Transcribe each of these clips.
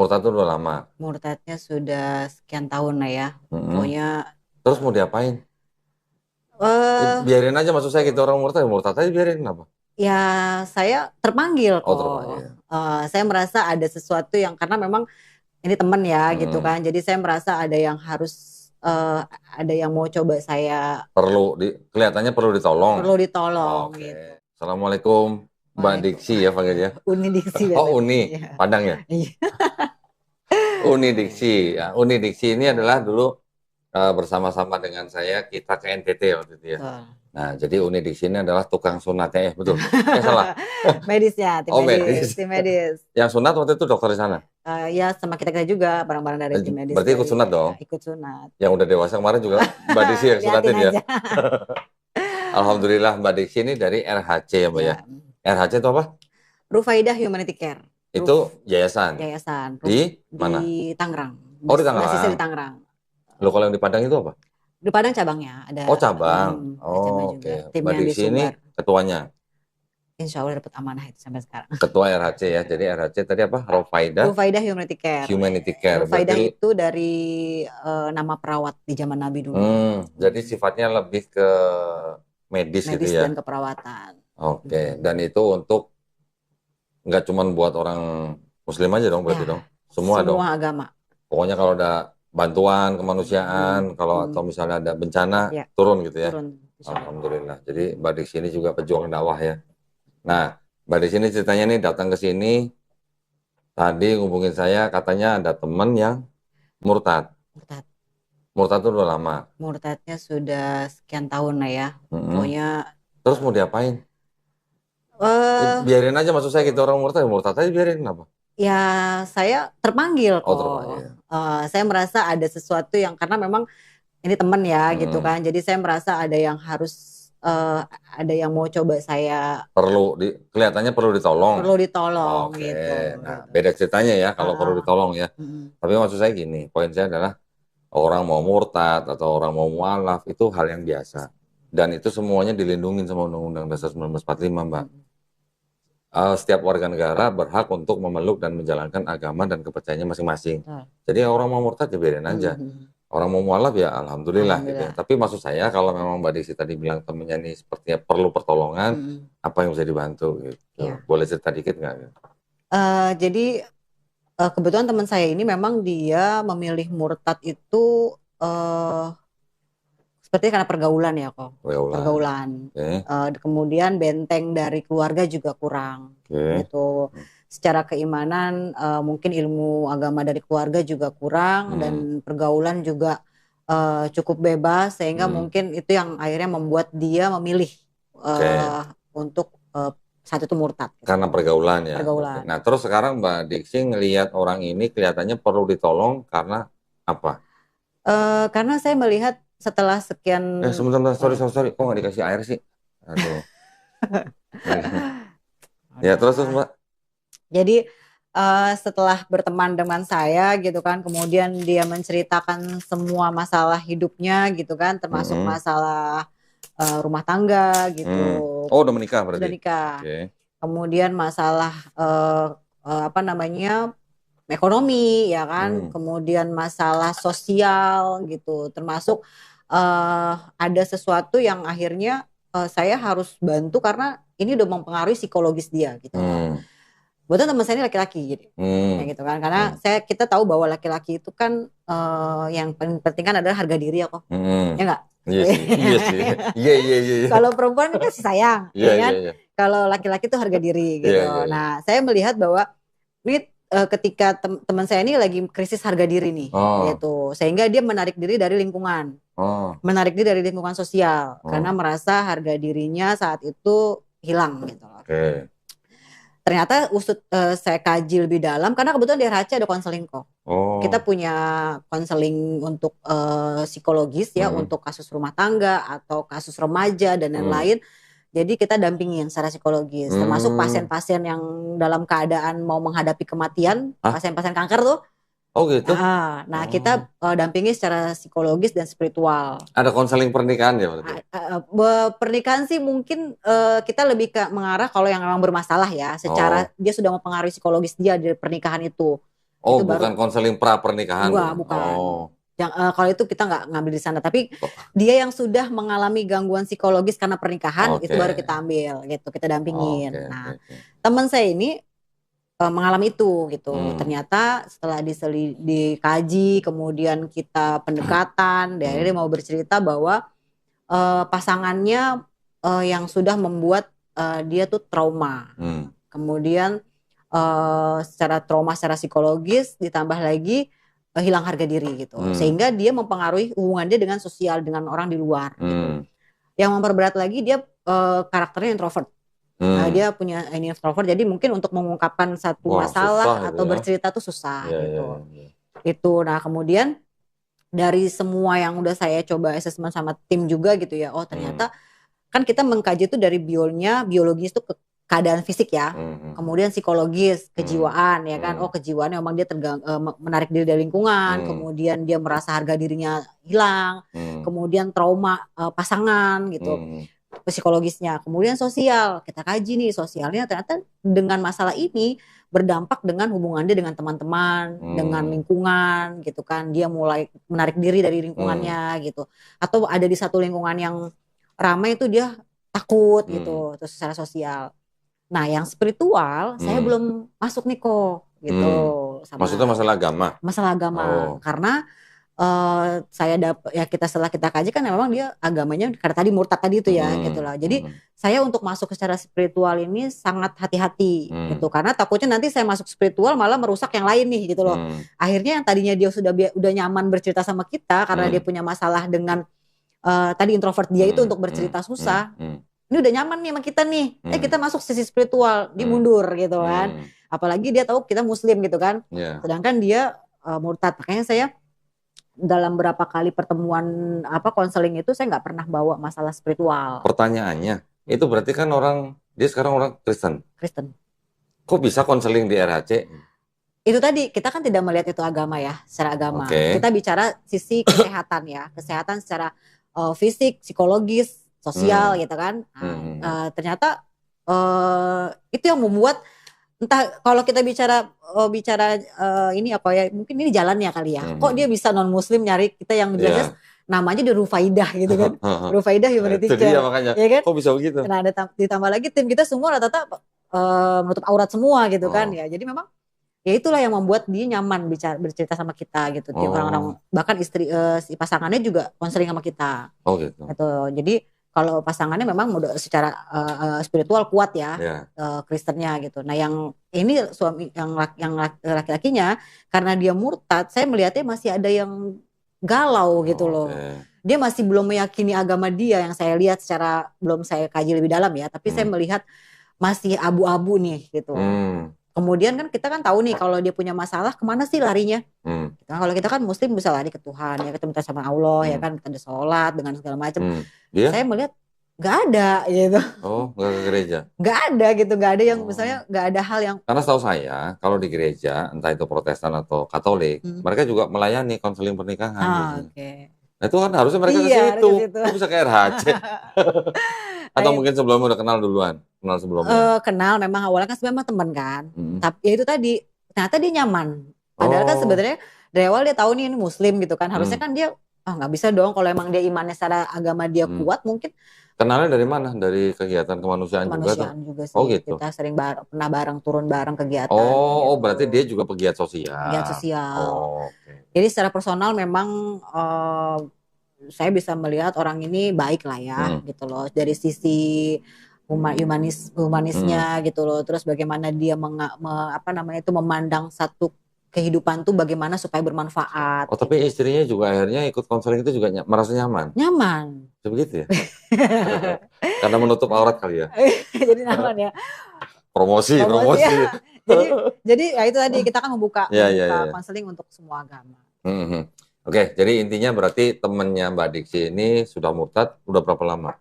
Murtad tuh udah lama. Murtadnya sudah sekian tahun lah ya. Pokoknya Terus mau diapain? eh Biarin aja, maksud saya gitu, orang murtad aja biarin apa? ya saya terpanggil Oh, kok. terpanggil. Saya merasa ada sesuatu yang karena memang ini temen ya gitu Mm-mm. kan. Jadi saya merasa ada yang harus ada yang mau coba saya Kelihatannya perlu ditolong. perlu ditolong Oke. gitu. Assalamualaikum Mbak Diksi ya panggilnya. Uni diksi Oh, biasanya. Uni, Iya. Padang ya? Iya. Uni Diksi. Ya, Uni Diksi ini adalah dulu bersama-sama dengan saya kita ke NTT waktu itu ya. Betul. Nah, jadi Uni Diksi ini adalah tukang sunatnya, betul? Salah. Medisnya, tim Oh, medis, medis. tim medis. Yang sunat waktu itu dokter di sana. Ya sama kita juga barang-barang dari tim medis Berarti ikut dari sunat dong. ikut sunat. Yang udah dewasa kemarin juga Mbak Diksi yang Liatin sunatin ya. aja. Alhamdulillah Mbak Diksi ini dari RHC ya Mbak ya. Ya. RHC itu apa? Rufaidah Humanity Care. Itu yayasan. Yayasan Di mana? di Tangerang. Oh, di Basisnya Tangerang. di Tangerang. Lo kalau yang di Padang itu apa? Di Padang cabangnya ada. Oh, cabang. Ada cabang Oh, juga. oke. Tim Mbak yang di Diksi ini Sumbar. ketuanya. Insya Allah dapat amanah itu sampai sekarang. Ketua RHC ya. Jadi RHC tadi apa? Rufaidah Humanity Care. Humanity Care. Rufaidah Berarti, itu dari nama perawat di zaman Nabi dulu. jadi sifatnya lebih ke medis gitu Medis ya. dan keperawatan. Oke. Dan itu untuk nggak cuma buat orang Muslim aja dong berarti Ya, dong. Semua dong. agama. Pokoknya kalau ada bantuan kemanusiaan, kalau atau misalnya ada bencana, Ya. turun gitu ya. Turun. Alhamdulillah. Jadi Mbak Diksi ini juga pejuang dakwah ya. Nah, Mbak Diksi ini ceritanya nih datang ke sini, tadi ngubungin saya, katanya ada teman yang murtad. Murtad. Murtad itu udah lama. Murtadnya sudah sekian tahun lah ya. Pokoknya Terus mau diapain? Biarin aja, maksud saya gitu, orang murtad aja biarin apa? ya saya terpanggil kok. Oh, terpanggil. Saya merasa ada sesuatu yang karena memang ini temen ya gitu kan. Jadi saya merasa ada yang harus ada yang mau coba saya Kelihatannya perlu ditolong. ditolong Oke. gitu. Nah, beda ceritanya ya kalau perlu ditolong ya. Tapi maksud saya gini, poin saya adalah orang mau murtad atau orang mau mualaf itu hal yang biasa. Dan itu semuanya dilindungi sama Undang-Undang Dasar 1945, Mbak. Setiap warga negara berhak untuk memeluk dan menjalankan agama dan kepercayaannya masing-masing. Jadi orang mau murtad ya biarin aja. Orang mau mualaf ya alhamdulillah gitu ya. Tapi maksud saya kalau memang Mbak Diksi tadi bilang temennya ini sepertinya perlu pertolongan, apa yang bisa dibantu gitu. Iya. Boleh cerita dikit nggak? Jadi kebetulan teman saya ini memang dia memilih murtad itu sepertinya karena pergaulan ya kok. Pergaulan. Kemudian benteng dari keluarga juga kurang. Gitu. Secara keimanan mungkin ilmu agama dari keluarga juga kurang dan pergaulan juga cukup bebas sehingga mungkin itu yang akhirnya membuat dia memilih untuk saat itu murtad. Karena pergaulan ya. Pergaulan. Nah terus sekarang Mbak Diksi ngelihat orang ini kelihatannya perlu ditolong karena apa? Karena saya melihat setelah sekian. Sebentar, sorry, kok nggak dikasih air sih? Aduh. Ya terus Mbak. Jadi setelah berteman dengan saya gitu kan, kemudian dia menceritakan semua masalah hidupnya gitu kan, termasuk masalah rumah tangga gitu. Oh udah menikah berarti? Udah nikah. Kemudian masalah ekonomi ya kan, kemudian masalah sosial gitu, termasuk ada sesuatu yang akhirnya saya harus bantu karena ini udah mempengaruhi psikologis dia gitu. Buat teman saya ini laki-laki gitu kan, karena kita tahu bahwa laki-laki itu kan yang paling penting kan adalah harga diri ya kok, ya nggak? Iya sih. Iya. Kalau perempuan kan kasih sayang, ya kan? Kalau laki-laki itu harga diri gitu. Nah, saya melihat bahwa ini ketika teman saya ini lagi krisis harga diri nih, gitu, sehingga dia menarik diri dari lingkungan, menarik diri dari lingkungan sosial, karena merasa harga dirinya saat itu hilang gitu. Ternyata saya kaji lebih dalam karena kebetulan di RHC ada konseling kok. Kita punya konseling untuk psikologis ya, untuk kasus rumah tangga atau kasus remaja dan lain-lain. Jadi kita dampingin secara psikologis, termasuk pasien-pasien yang dalam keadaan mau menghadapi kematian, pasien-pasien kanker tuh. Oh gitu. Nah kita dampingi secara psikologis dan spiritual. Ada konseling pernikahan ya berarti? Pernikahan sih mungkin kita lebih ke mengarah kalau yang memang bermasalah ya, secara dia sudah mempengaruhi psikologis dia di pernikahan itu. Oh, Itu bukan baru konseling pra pernikahan, enggak, bukan? bukan. Oh, Kalau itu kita nggak ngambil di sana, tapi kok- dia yang sudah mengalami gangguan psikologis karena pernikahan itu oke, baru kita ambil gitu, kita oke, dampingin. oke, Nah, oke. teman saya ini mengalami itu gitu. Hmm, Ternyata setelah dikaji, kemudian kita pendekatan, dia hmm, akhirnya mau bercerita bahwa pasangannya yang sudah membuat dia tuh trauma. hmm, Kemudian secara trauma secara psikologis ditambah lagi hilang harga diri gitu. hmm, Sehingga dia mempengaruhi hubungan dia dengan sosial dengan orang di luar gitu. hmm, Yang memperberat lagi dia karakternya introvert. hmm. Dia punya ini introvert, jadi mungkin untuk mengungkapkan satu Wah, susah masalah itu atau ya. bercerita tuh susah Ya, ya, gitu. ya. Itu. Nah, kemudian dari semua yang udah saya coba asesmen sama tim juga gitu ya. Oh, Hmm, ternyata kan kita mengkaji itu dari biologis itu keadaan fisik ya. hmm, hmm, Kemudian psikologis, hmm, kejiwaan ya kan. Oh, hmm, kejiwaan memang dia menarik diri dari lingkungan, hmm, kemudian dia merasa harga dirinya hilang, hmm, kemudian trauma pasangan gitu hmm, psikologisnya. Kemudian sosial, kita kaji nih sosialnya ternyata dengan masalah ini berdampak dengan hubungan dia dengan teman-teman, dengan hmm, lingkungan gitu kan. Dia mulai menarik diri dari hmm, lingkungannya gitu. Atau ada di satu lingkungan yang ramai itu dia takut hmm, gitu, terus secara sosial. Nah, yang spiritual saya hmm, belum masuk nih kok gitu hmm. Maksudnya sama masalah agama? masalah agama Oh, karena saya dapat ya setelah kita kaji kan memang dia agamanya karena tadi murtad tadi itu ya gitu hmm, loh. Jadi hmm, saya untuk masuk secara spiritual ini sangat hati-hati gitu hmm, karena takutnya nanti saya masuk spiritual malah merusak yang lain nih gitu loh. hmm, Akhirnya yang tadinya dia udah nyaman bercerita sama kita karena dia hmm, punya masalah dengan tadi introvert dia itu hmm, untuk hmm, bercerita hmm, susah. hmm, Ini udah nyaman nih sama kita nih. Kita hmm, masuk sisi spiritual, dia hmm, mundur gitu kan. hmm, Apalagi dia tahu kita muslim gitu kan. ya. Sedangkan dia murtad. Makanya saya dalam berapa kali pertemuan konseling itu saya nggak pernah bawa masalah spiritual Pertanyaannya, itu berarti kan dia sekarang orang Kristen. Kristen. Kok bisa konseling di RHC? Itu tadi kita kan tidak melihat itu agama ya, secara agama. Oke. Kita bicara sisi kesehatan ya, kesehatan secara fisik, psikologis, sosial Hmm, gitu kan. Nah, hmm, ternyata itu yang membuat entah kalau kita bicara ini apa ya, mungkin ini jalannya kali ya. Kok dia hmm. bisa non muslim nyari kita yang jelas Ya. namanya di Rufaidah gitu kan. Rufaidah Humanity Itu dia Care, makanya. ya kan? Kok bisa begitu? Nah, ditambah lagi tim kita semua rata-rata menutup aurat semua gitu kan Oh, ya. Jadi memang ya itulah yang membuat dia nyaman bercerita sama kita gitu. Dia orang-orang oh, bahkan istri si pasangannya juga konseling sama kita. oh gitu. Gitu. Jadi kalau pasangannya memang secara spiritual kuat ya, Ya. Kristennya gitu. Nah, yang ini suami yang laki-lakinya karena dia murtad, saya melihatnya masih ada yang galau gitu Oh, loh. oke. Dia masih belum meyakini agama dia yang saya lihat secara belum saya kaji lebih dalam ya, tapi saya Hmm, melihat masih abu-abu nih gitu. hmm, Kemudian kan kita kan tahu nih kalau dia punya masalah kemana sih larinya? hmm, Nah, kalau kita kan Muslim bisa lari ke Tuhan ya, kita minta sama Allah ya hmm, kan, kita ada sholat dengan segala macam. hmm. Dia? Saya melihat nggak ada gitu, Oh, nggak ke gereja. nggak ada gitu, nggak ada yang misalnya Oh. nggak ada hal yang Karena setahu saya, kalau di gereja, entah itu Protestan atau Katolik, hmm, mereka juga melayani konseling pernikahan biasanya. oke. Nah, itu kan harusnya mereka ke Iya, harus situ. ke situ. Kok bisa ke RHC? Nah, Atau mungkin sebelumnya udah kenal duluan? Kenal sebelumnya? kenal memang awalnya kan sebenarnya teman kan, Hmm. tapi ya itu tadi ternyata dia nyaman. Padahal kan Oh, sebenarnya dari awal dia tahu nih ini Muslim gitu kan, harusnya hmm, kan dia nggak bisa dong kalau emang dia imannya secara agama dia hmm. kuat mungkin Kenalnya dari mana? Dari kegiatan kemanusiaan juga tuh? kemanusiaan juga Oh sih. gitu. Kita sering pernah bareng turun bareng kegiatan Oh, gitu. berarti dia juga pegiat Kegiatan sosial. sosial. Oh, oke. Jadi secara personal memang saya bisa melihat orang ini baik lah ya Hmm, gitu loh. Dari sisi hmm. humanisnya gitu loh. Terus bagaimana dia memandang satu kehidupan tuh bagaimana supaya bermanfaat Oh, tapi gitu. istrinya juga akhirnya ikut konseling itu juga merasa nyaman. Nyaman. Sebegitu ya? Karena menutup aurat kali ya? Jadi nyaman ya. Promosi, Promosi ya. promosi. Jadi ya itu tadi kita kan membuka Ya, ya, ya. konseling untuk semua agama. Hmm, hmm. Oke, jadi intinya berarti temennya Mbak Diksi ini sudah murtad, udah berapa lama?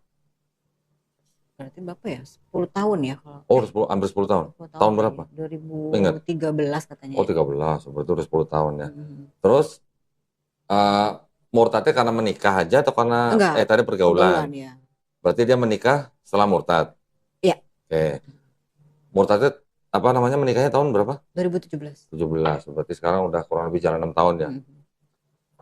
Berarti berapa ya? 10 tahun ya kalau Oh, hampir 10 tahun. 10 tahun Tahun kali. berapa? Ingat? 2013 katanya Oh, ya. 13. Berarti udah 10 tahun ya. Mm-mm. Terus, eh murtadnya karena menikah aja atau karena Enggak, tadi pergaulan? pergaulan ya. Berarti dia menikah setelah murtad. Iya. Oke. Murtadnya apa namanya menikahnya tahun berapa? 2017. 17. Berarti sekarang udah kurang lebih jalan 6 tahun ya. Mm-mm.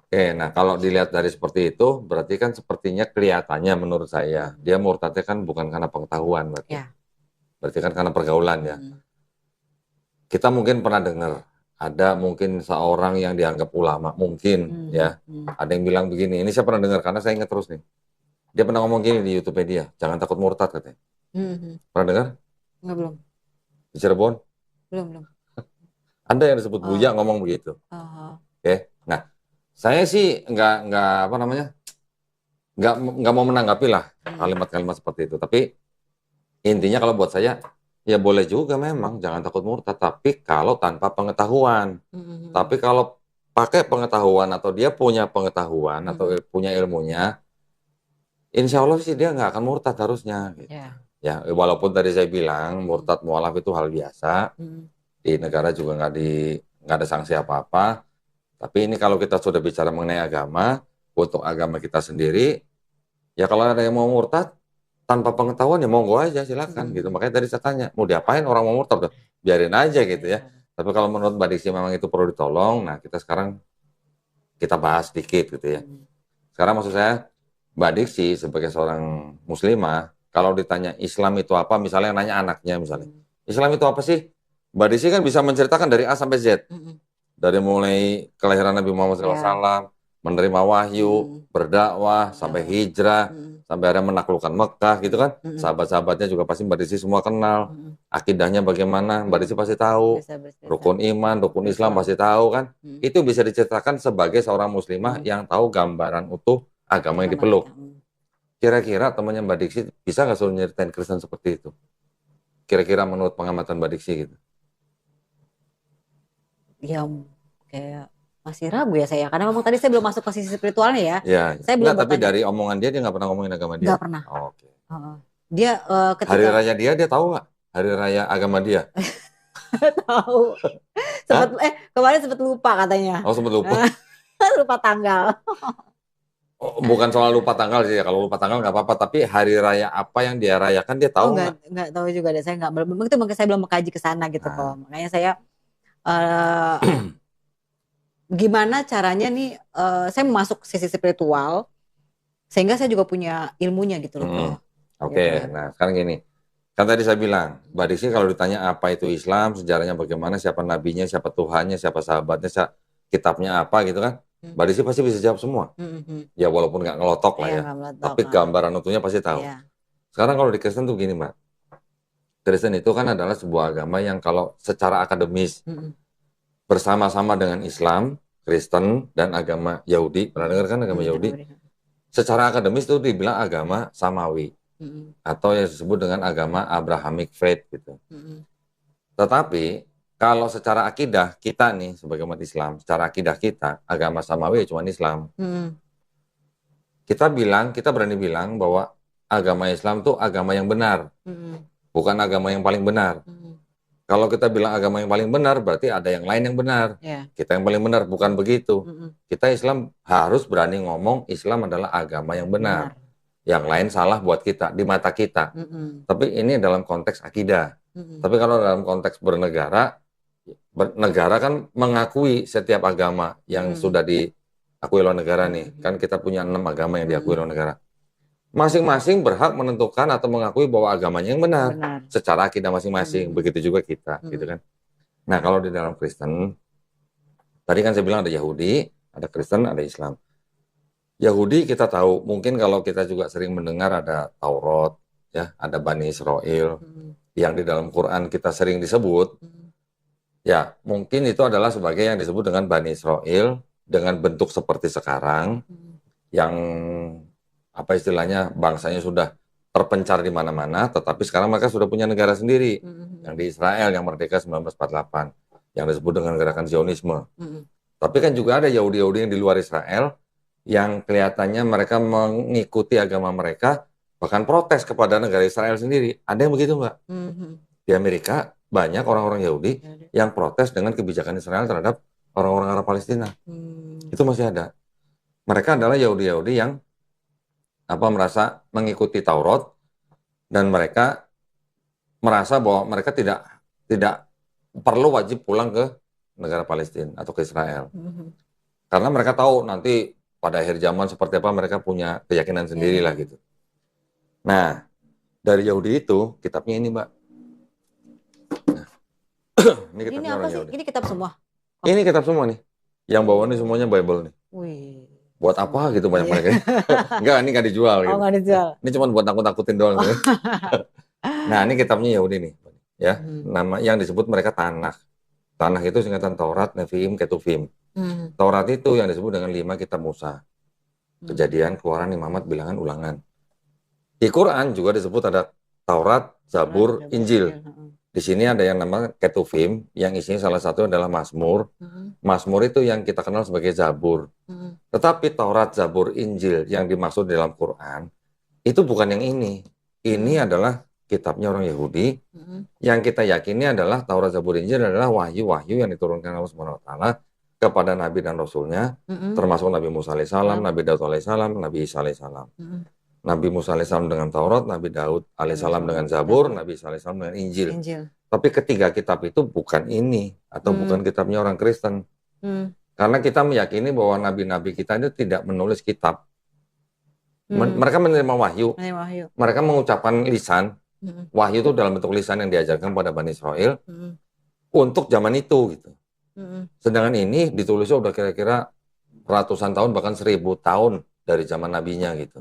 Oke, nah kalau dilihat dari seperti itu, berarti kan sepertinya kelihatannya menurut saya, Mm-mm. dia murtadnya kan bukan karena pengetahuan berarti. Ya. Berarti kan karena pergaulan ya. Mm-mm. Kita mungkin pernah dengar, ada mungkin seorang yang dianggap ulama, mungkin Mm-mm. ya. Ada yang bilang begini, ini saya pernah dengar karena saya ingat terus nih. Dia pernah ngomong gini di YouTube dia, jangan takut murtad katanya. Mm-mm. Pernah dengar? Enggak, belum. Di Cirebon? Belum. Ada yang disebut Buya Oh. ngomong begitu. Oh. Oke. Nah, saya sih nggak apa namanya, nggak mau menanggapi lah kalimat-kalimat seperti itu. Tapi intinya kalau buat saya, ya boleh juga memang jangan takut murtad. Tapi kalau tanpa pengetahuan. Mm-mm. Tapi kalau pakai pengetahuan atau dia punya pengetahuan atau punya ilmunya, insya Allah sih dia nggak akan murtad harusnya. Gitu. Ya. Ya, walaupun tadi saya bilang murtad mualaf itu hal biasa. Mm-mm. Di negara juga nggak ada sanksi apa-apa. Tapi ini kalau kita sudah bicara mengenai agama, untuk agama kita sendiri, ya kalau ada yang mau murtad tanpa pengetahuan ya monggo aja silakan gitu. Makanya tadi saya tanya, mau diapain orang mau murtad? Udah, biarin aja gitu ya. Tapi kalau menurut Mbak Diksi memang itu perlu ditolong, nah kita sekarang kita bahas sedikit gitu ya. Sekarang maksud saya, Mbak Diksi sebagai seorang muslimah, kalau ditanya Islam itu apa, misalnya nanya anaknya misalnya, Islam itu apa sih? Mbak Diksi kan bisa menceritakan dari A sampai Z. Dari mulai kelahiran Nabi Muhammad SAW, menerima wahyu, berdakwah, sampai hijrah, sampai ada menaklukkan Mekah gitu kan. Sahabat-sahabatnya juga pasti Mbak Desi semua kenal. Akidahnya bagaimana, Mbak Desi pasti tahu. Rukun iman, rukun Islam pasti tahu kan. Itu bisa diceritakan sebagai seorang muslimah yang tahu gambaran utuh agama yang dipeluk. Kira-kira temannya Mbak Diksi bisa nggak suruh nyeritain Kristen seperti itu? Kira-kira menurut pengamatan Mbak Diksi gitu. Ya kayak masih ragu ya saya, karena memang tadi saya belum masuk ke sisi spiritualnya ya. Ya, Saya belum tapi dari omongan dia nggak pernah ngomongin agama dia. Nggak pernah. Oh, oke. Dia ketika Hari raya dia tahu nggak? Hari raya agama dia? tahu. Kemarin sempat lupa katanya. Oh, sempat lupa. Lupa tanggal. Oh, bukan soal lupa tanggal sih ya. Kalau lupa tanggal nggak apa-apa. Tapi hari raya apa yang dia rayakan dia tahu nggak? Nggak tahu juga deh. Saya nggak belum itu mungkin saya belum mengkaji ke sana gitu kok. Makanya saya gimana caranya nih saya masuk sisi spiritual sehingga saya juga punya ilmunya gitu loh. Oke. Nah sekarang gini, kan tadi saya bilang Mbak Diksi kalau ditanya apa itu Islam, sejarahnya bagaimana, siapa nabinya, siapa Tuhannya, siapa sahabatnya, kitabnya apa gitu kan, Mbak Diksi pasti bisa jawab semua. Ya walaupun nggak ngelotok lah ya, tapi gambaran utuhnya pasti tahu. Sekarang kalau di Kristen tuh gini Mbak, Kristen itu kan adalah sebuah agama yang kalau secara akademis bersama-sama dengan Islam, Kristen, dan agama Yahudi. Pernah dengar kan agama Yahudi? Secara akademis itu dibilang agama Samawi. Atau yang disebut dengan agama Abrahamic Faith gitu. Tetapi kalau secara akidah kita nih sebagai umat Islam, secara akidah kita, agama Samawi cuma Islam. Kita berani bilang bahwa agama Islam itu agama yang benar. Bukan agama yang paling benar. Kalau kita bilang agama yang paling benar, berarti ada yang lain yang benar. Kita yang paling benar, bukan begitu. Kita Islam harus berani ngomong Islam adalah agama yang benar. Yang lain salah buat kita, di mata kita. Tapi ini dalam konteks akidah. Tapi kalau dalam konteks bernegara, negara kan mengakui setiap agama yang sudah diakui oleh negara nih. Kan kita punya 6 agama yang diakui oleh negara. Masing-masing berhak menentukan atau mengakui bahwa agamanya yang benar. Secara akidah masing-masing. Begitu juga kita, gitu kan. Nah, kalau di dalam Kristen, tadi kan saya bilang ada Yahudi, ada Kristen, ada Islam. Yahudi kita tahu, mungkin kalau kita juga sering mendengar ada Taurat, ya, ada Bani Israel, yang di dalam Quran kita sering disebut, ya, mungkin itu adalah sebagai yang disebut dengan Bani Israel, dengan bentuk seperti sekarang, yang apa istilahnya bangsanya sudah terpencar di mana-mana, tetapi sekarang mereka sudah punya negara sendiri, yang di Israel yang merdeka 1948, yang disebut dengan gerakan Zionisme. Tapi kan juga ada Yahudi-Yahudi yang di luar Israel, yang kelihatannya mereka mengikuti agama mereka, bahkan protes kepada negara Israel sendiri. Ada yang begitu nggak? Di Amerika banyak orang-orang Yahudi yang protes dengan kebijakan Israel terhadap orang-orang Arab Palestina. Itu masih ada. Mereka adalah Yahudi-Yahudi yang merasa mengikuti Taurat, dan mereka merasa bahwa mereka tidak tidak perlu wajib pulang ke negara Palestina atau ke Israel. Karena mereka tahu nanti pada akhir zaman seperti apa, mereka punya keyakinan sendiri lah gitu. Nah, dari Yahudi itu kitabnya ini, Mbak. Nah, ini kitabnya apa orang sih? Yahudi. Ini kitab semua? Ini kitab semua nih. Yang bawa nih semuanya Bible nih. Wih. Buat apa gitu banyak-banyak ini? Enggak, ini nggak dijual gitu. Nggak dijual. Ini cuma buat takut-takutin doang. Gitu. Nah, ini kitabnya Yahudi nih. Ya, nama yang disebut mereka Tanakh. Tanakh itu singkatan Taurat, Nevi'im, Ketuvim. Taurat itu yang disebut dengan 5 kitab Musa. Kejadian, Keluaran, Imamat, Bilangan, Ulangan. Di Quran juga disebut ada Taurat, Zabur, Injil. Di sini ada yang nama Ketuvim, yang isinya salah satu adalah Mazmur. Mazmur itu yang kita kenal sebagai Zabur. Tetapi Taurat, Zabur, Injil yang dimaksud dalam Quran, itu bukan yang ini. Ini adalah kitabnya orang Yahudi. Yang kita yakini adalah Taurat, Zabur, Injil adalah wahyu-wahyu yang diturunkan Allah Subhanahu wa taala kepada nabi dan rasulnya, termasuk Nabi Musa alaihissalam, Nabi Daud alaihissalam, Nabi Isa alaihissalam. Nabi Musa alaihissalam dengan Taurat, Nabi Daud alaihissalam dengan Zabur, Nabi Isa alaihissalam dengan Injil. Tapi ketiga kitab itu bukan ini, atau bukan kitabnya orang Kristen. Karena kita meyakini bahwa nabi-nabi kita itu tidak menulis kitab. Mereka menerima wahyu. Mereka mengucapkan lisan. Wahyu itu dalam bentuk lisan yang diajarkan pada Bani Israel untuk zaman itu gitu. Sedangkan ini ditulisnya udah kira-kira ratusan tahun, bahkan 1000 tahun dari zaman nabinya gitu.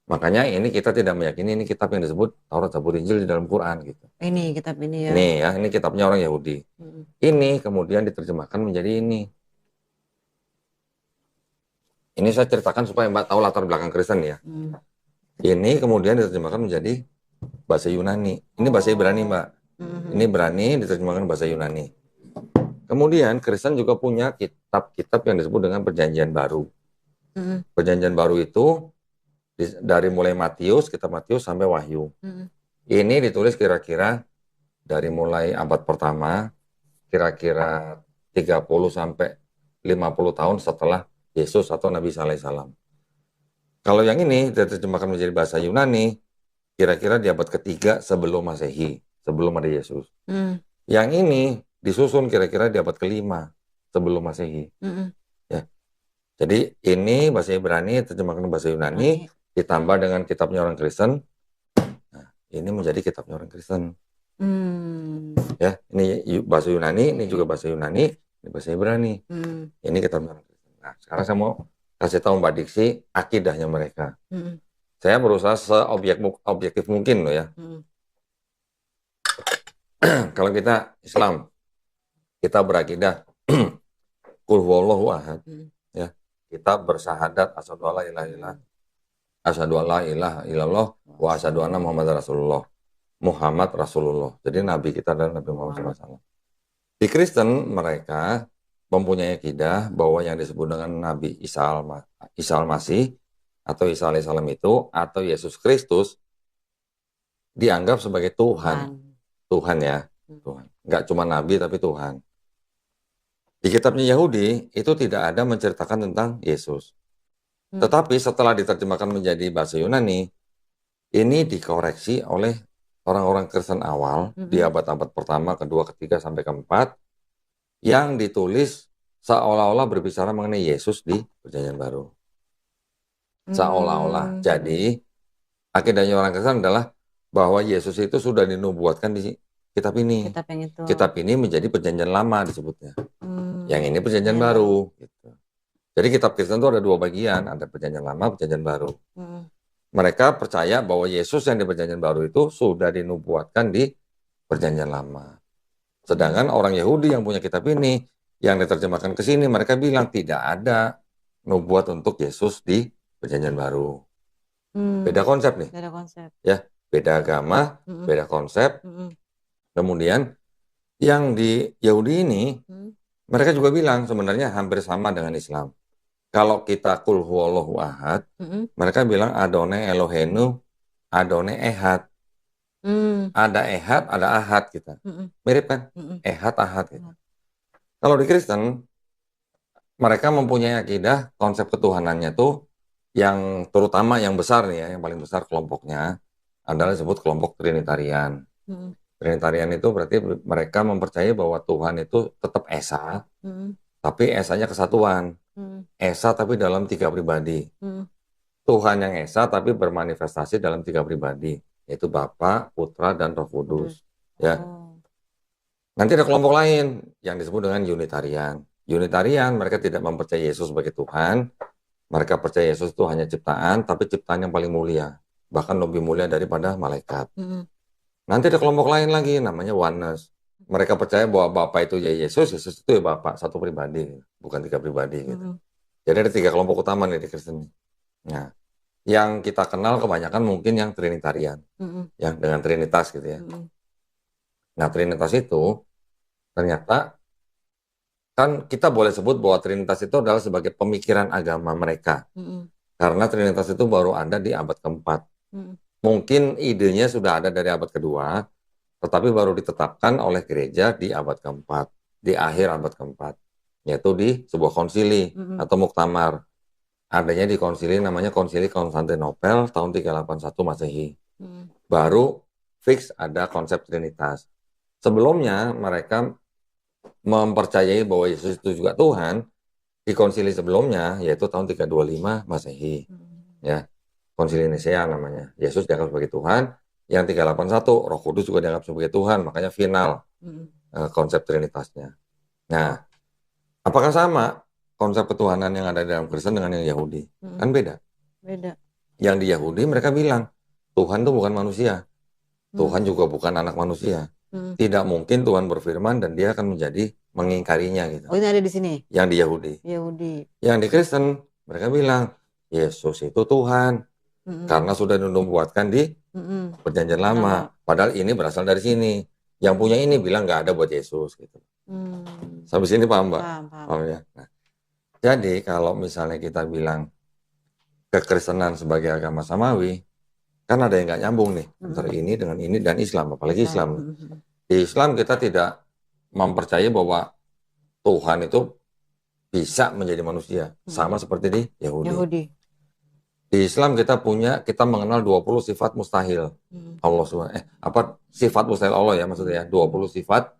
Makanya ini kita tidak meyakini ini kitab yang disebut Taurat, Zabur, Injil di dalam Quran gitu. Ini kitab ini ya. Ini ya, ini kitabnya orang Yahudi. Ini kemudian diterjemahkan menjadi ini. Ini saya ceritakan supaya Mbak tahu latar belakang Kristen ya. Ini kemudian diterjemahkan menjadi bahasa Yunani. Ini bahasa Ibrani, Mbak. Ini Ibrani diterjemahkan bahasa Yunani. Kemudian Kristen juga punya kitab-kitab yang disebut dengan Perjanjian Baru. Perjanjian Baru itu dari mulai Matius, kitab Matius sampai Wahyu. Ini ditulis kira-kira dari mulai abad pertama, kira-kira 30 sampai 50 tahun setelah Yesus atau Nabi Isa alaihissalam. Kalau yang ini diterjemahkan menjadi bahasa Yunani, kira-kira di abad ketiga sebelum Masehi, sebelum ada Yesus. Yang ini disusun kira-kira di abad kelima sebelum Masehi. Ya. Jadi ini bahasa Ibrani terjemahkan bahasa Yunani, ditambah dengan kitabnya orang Kristen. Nah, ini menjadi kitabnya orang Kristen. Ya, ini bahasa Yunani, ini juga bahasa Yunani, ini bahasa Ibrani. Ini kitabnya orang Kristen. Nah, sekarang saya mau kasih tahu Mbak Diksi akidahnya mereka. Saya berusaha seobjektif mungkin loh ya. Kalau kita Islam, kita berakidah Qul huwallahu ahad. Ya, kita bersyahadat asyhadu alla ilaha illallah, asyhadu alla ilaha illallah wa asyhadu anna Muhammadar Rasulullah. Muhammad Rasulullah. Jadi nabi kita adalah Nabi Muhammad SAW. Di Kristen mereka mempunyai akidah bahwa yang disebut dengan Nabi Isa al-Masih atau Isa alaihissalam itu atau Yesus Kristus dianggap sebagai Tuhan. Tuhan ya, Tuhan. Nggak cuma Nabi tapi Tuhan. Di kitabnya Yahudi itu tidak ada menceritakan tentang Yesus. Tetapi setelah diterjemahkan menjadi bahasa Yunani, ini dikoreksi oleh orang-orang Kristen awal di abad-abad pertama, kedua, ketiga, sampai keempat, yang ditulis seolah-olah berbicara mengenai Yesus di Perjanjian Baru. Seolah-olah. Jadi, akidahnya orang Kristen adalah bahwa Yesus itu sudah dinubuatkan di kitab ini. Kitab ini menjadi Perjanjian Lama disebutnya. Yang ini Perjanjian Baru. Gitu. Jadi kitab Kristen itu ada dua bagian, ada Perjanjian Lama, Perjanjian Baru. Mereka percaya bahwa Yesus yang di Perjanjian Baru itu sudah dinubuatkan di Perjanjian Lama. Sedangkan orang Yahudi yang punya kitab ini, yang diterjemahkan ke sini, mereka bilang tidak ada nubuat untuk Yesus di Perjanjian Baru. Beda konsep nih. Beda konsep. Ya, beda agama, beda konsep. Kemudian yang di Yahudi ini, mereka juga bilang sebenarnya hampir sama dengan Islam. Kalau kita Qul huwallahu ahad, mereka bilang Adonai Elohenu, Adonai Ehad. Ada Ehad, ada Ahad kita. Mirip kan? Ehad, Ahad kita. Kalau di Kristen, mereka mempunyai akidah konsep ketuhanannya tuh yang terutama yang besar nih ya, yang paling besar kelompoknya adalah disebut kelompok Trinitarian. Trinitarian itu berarti mereka mempercayai bahwa Tuhan itu tetap Esa, tapi Esanya kesatuan. Esa tapi dalam 3 pribadi. Tuhan yang Esa tapi bermanifestasi dalam 3 pribadi, yaitu Bapa, Putra, dan Roh Kudus. Ya. Nanti ada kelompok lain yang disebut dengan Unitarian. Unitarian mereka tidak mempercayai Yesus sebagai Tuhan. Mereka percaya Yesus itu hanya ciptaan, tapi ciptaan yang paling mulia, bahkan lebih mulia daripada malaikat. Nanti ada kelompok lain lagi, namanya Oneness. Mereka percaya bahwa Bapa itu ya Yesus, Yesus itu ya Bapa, satu pribadi, bukan 3 pribadi. Gitu. Jadi ada 3 kelompok utama nih di Kristen. Nah, yang kita kenal kebanyakan mungkin yang Trinitarian, yang dengan Trinitas gitu ya. Nah, Trinitas itu ternyata kan kita boleh sebut bahwa Trinitas itu adalah sebagai pemikiran agama mereka. Karena Trinitas itu baru ada di abad keempat. Mungkin idenya sudah ada dari abad kedua, tetapi baru ditetapkan oleh gereja di abad keempat, di akhir abad keempat, yaitu di sebuah konsili atau muktamar. Adanya di konsili namanya Konsili Konstantinopel tahun 381 Masehi. Baru fix ada konsep Trinitas. Sebelumnya mereka mempercayai bahwa Yesus itu juga Tuhan di konsili sebelumnya, yaitu tahun 325 Masehi. Ya. Konsili Nisea namanya. Yesus dianggap sebagai Tuhan. Yang 381, Roh Kudus juga dianggap sebagai Tuhan. Makanya final konsep Trinitasnya. Nah, apakah sama konsep ketuhanan yang ada di dalam Kristen dengan yang Yahudi? Kan beda. Beda. Yang di Yahudi mereka bilang, Tuhan itu bukan manusia. Tuhan juga bukan anak manusia. Tidak mungkin Tuhan berfirman dan dia akan menjadi mengingkarinya gitu. Oh, ini ada di sini. Yang di Yahudi. Yang di Kristen mereka bilang, Yesus itu Tuhan. Karena sudah dinubuatkan di Perjanjian Lama. Padahal ini berasal dari sini. Yang punya ini bilang nggak ada buat Yesus gitu. Sampai sini paham, Mbak? Paham ya. Nah, jadi kalau misalnya kita bilang kekristenan sebagai agama samawi, kan ada yang nggak nyambung nih antara ini dengan ini dan Islam, apalagi Islam. Di Islam kita tidak mempercayai bahwa Tuhan itu bisa menjadi manusia, sama seperti di Yahudi. Di Islam kita mengenal 20 sifat mustahil. Allah sifat mustahil Allah ya maksudnya ya, 20 sifat.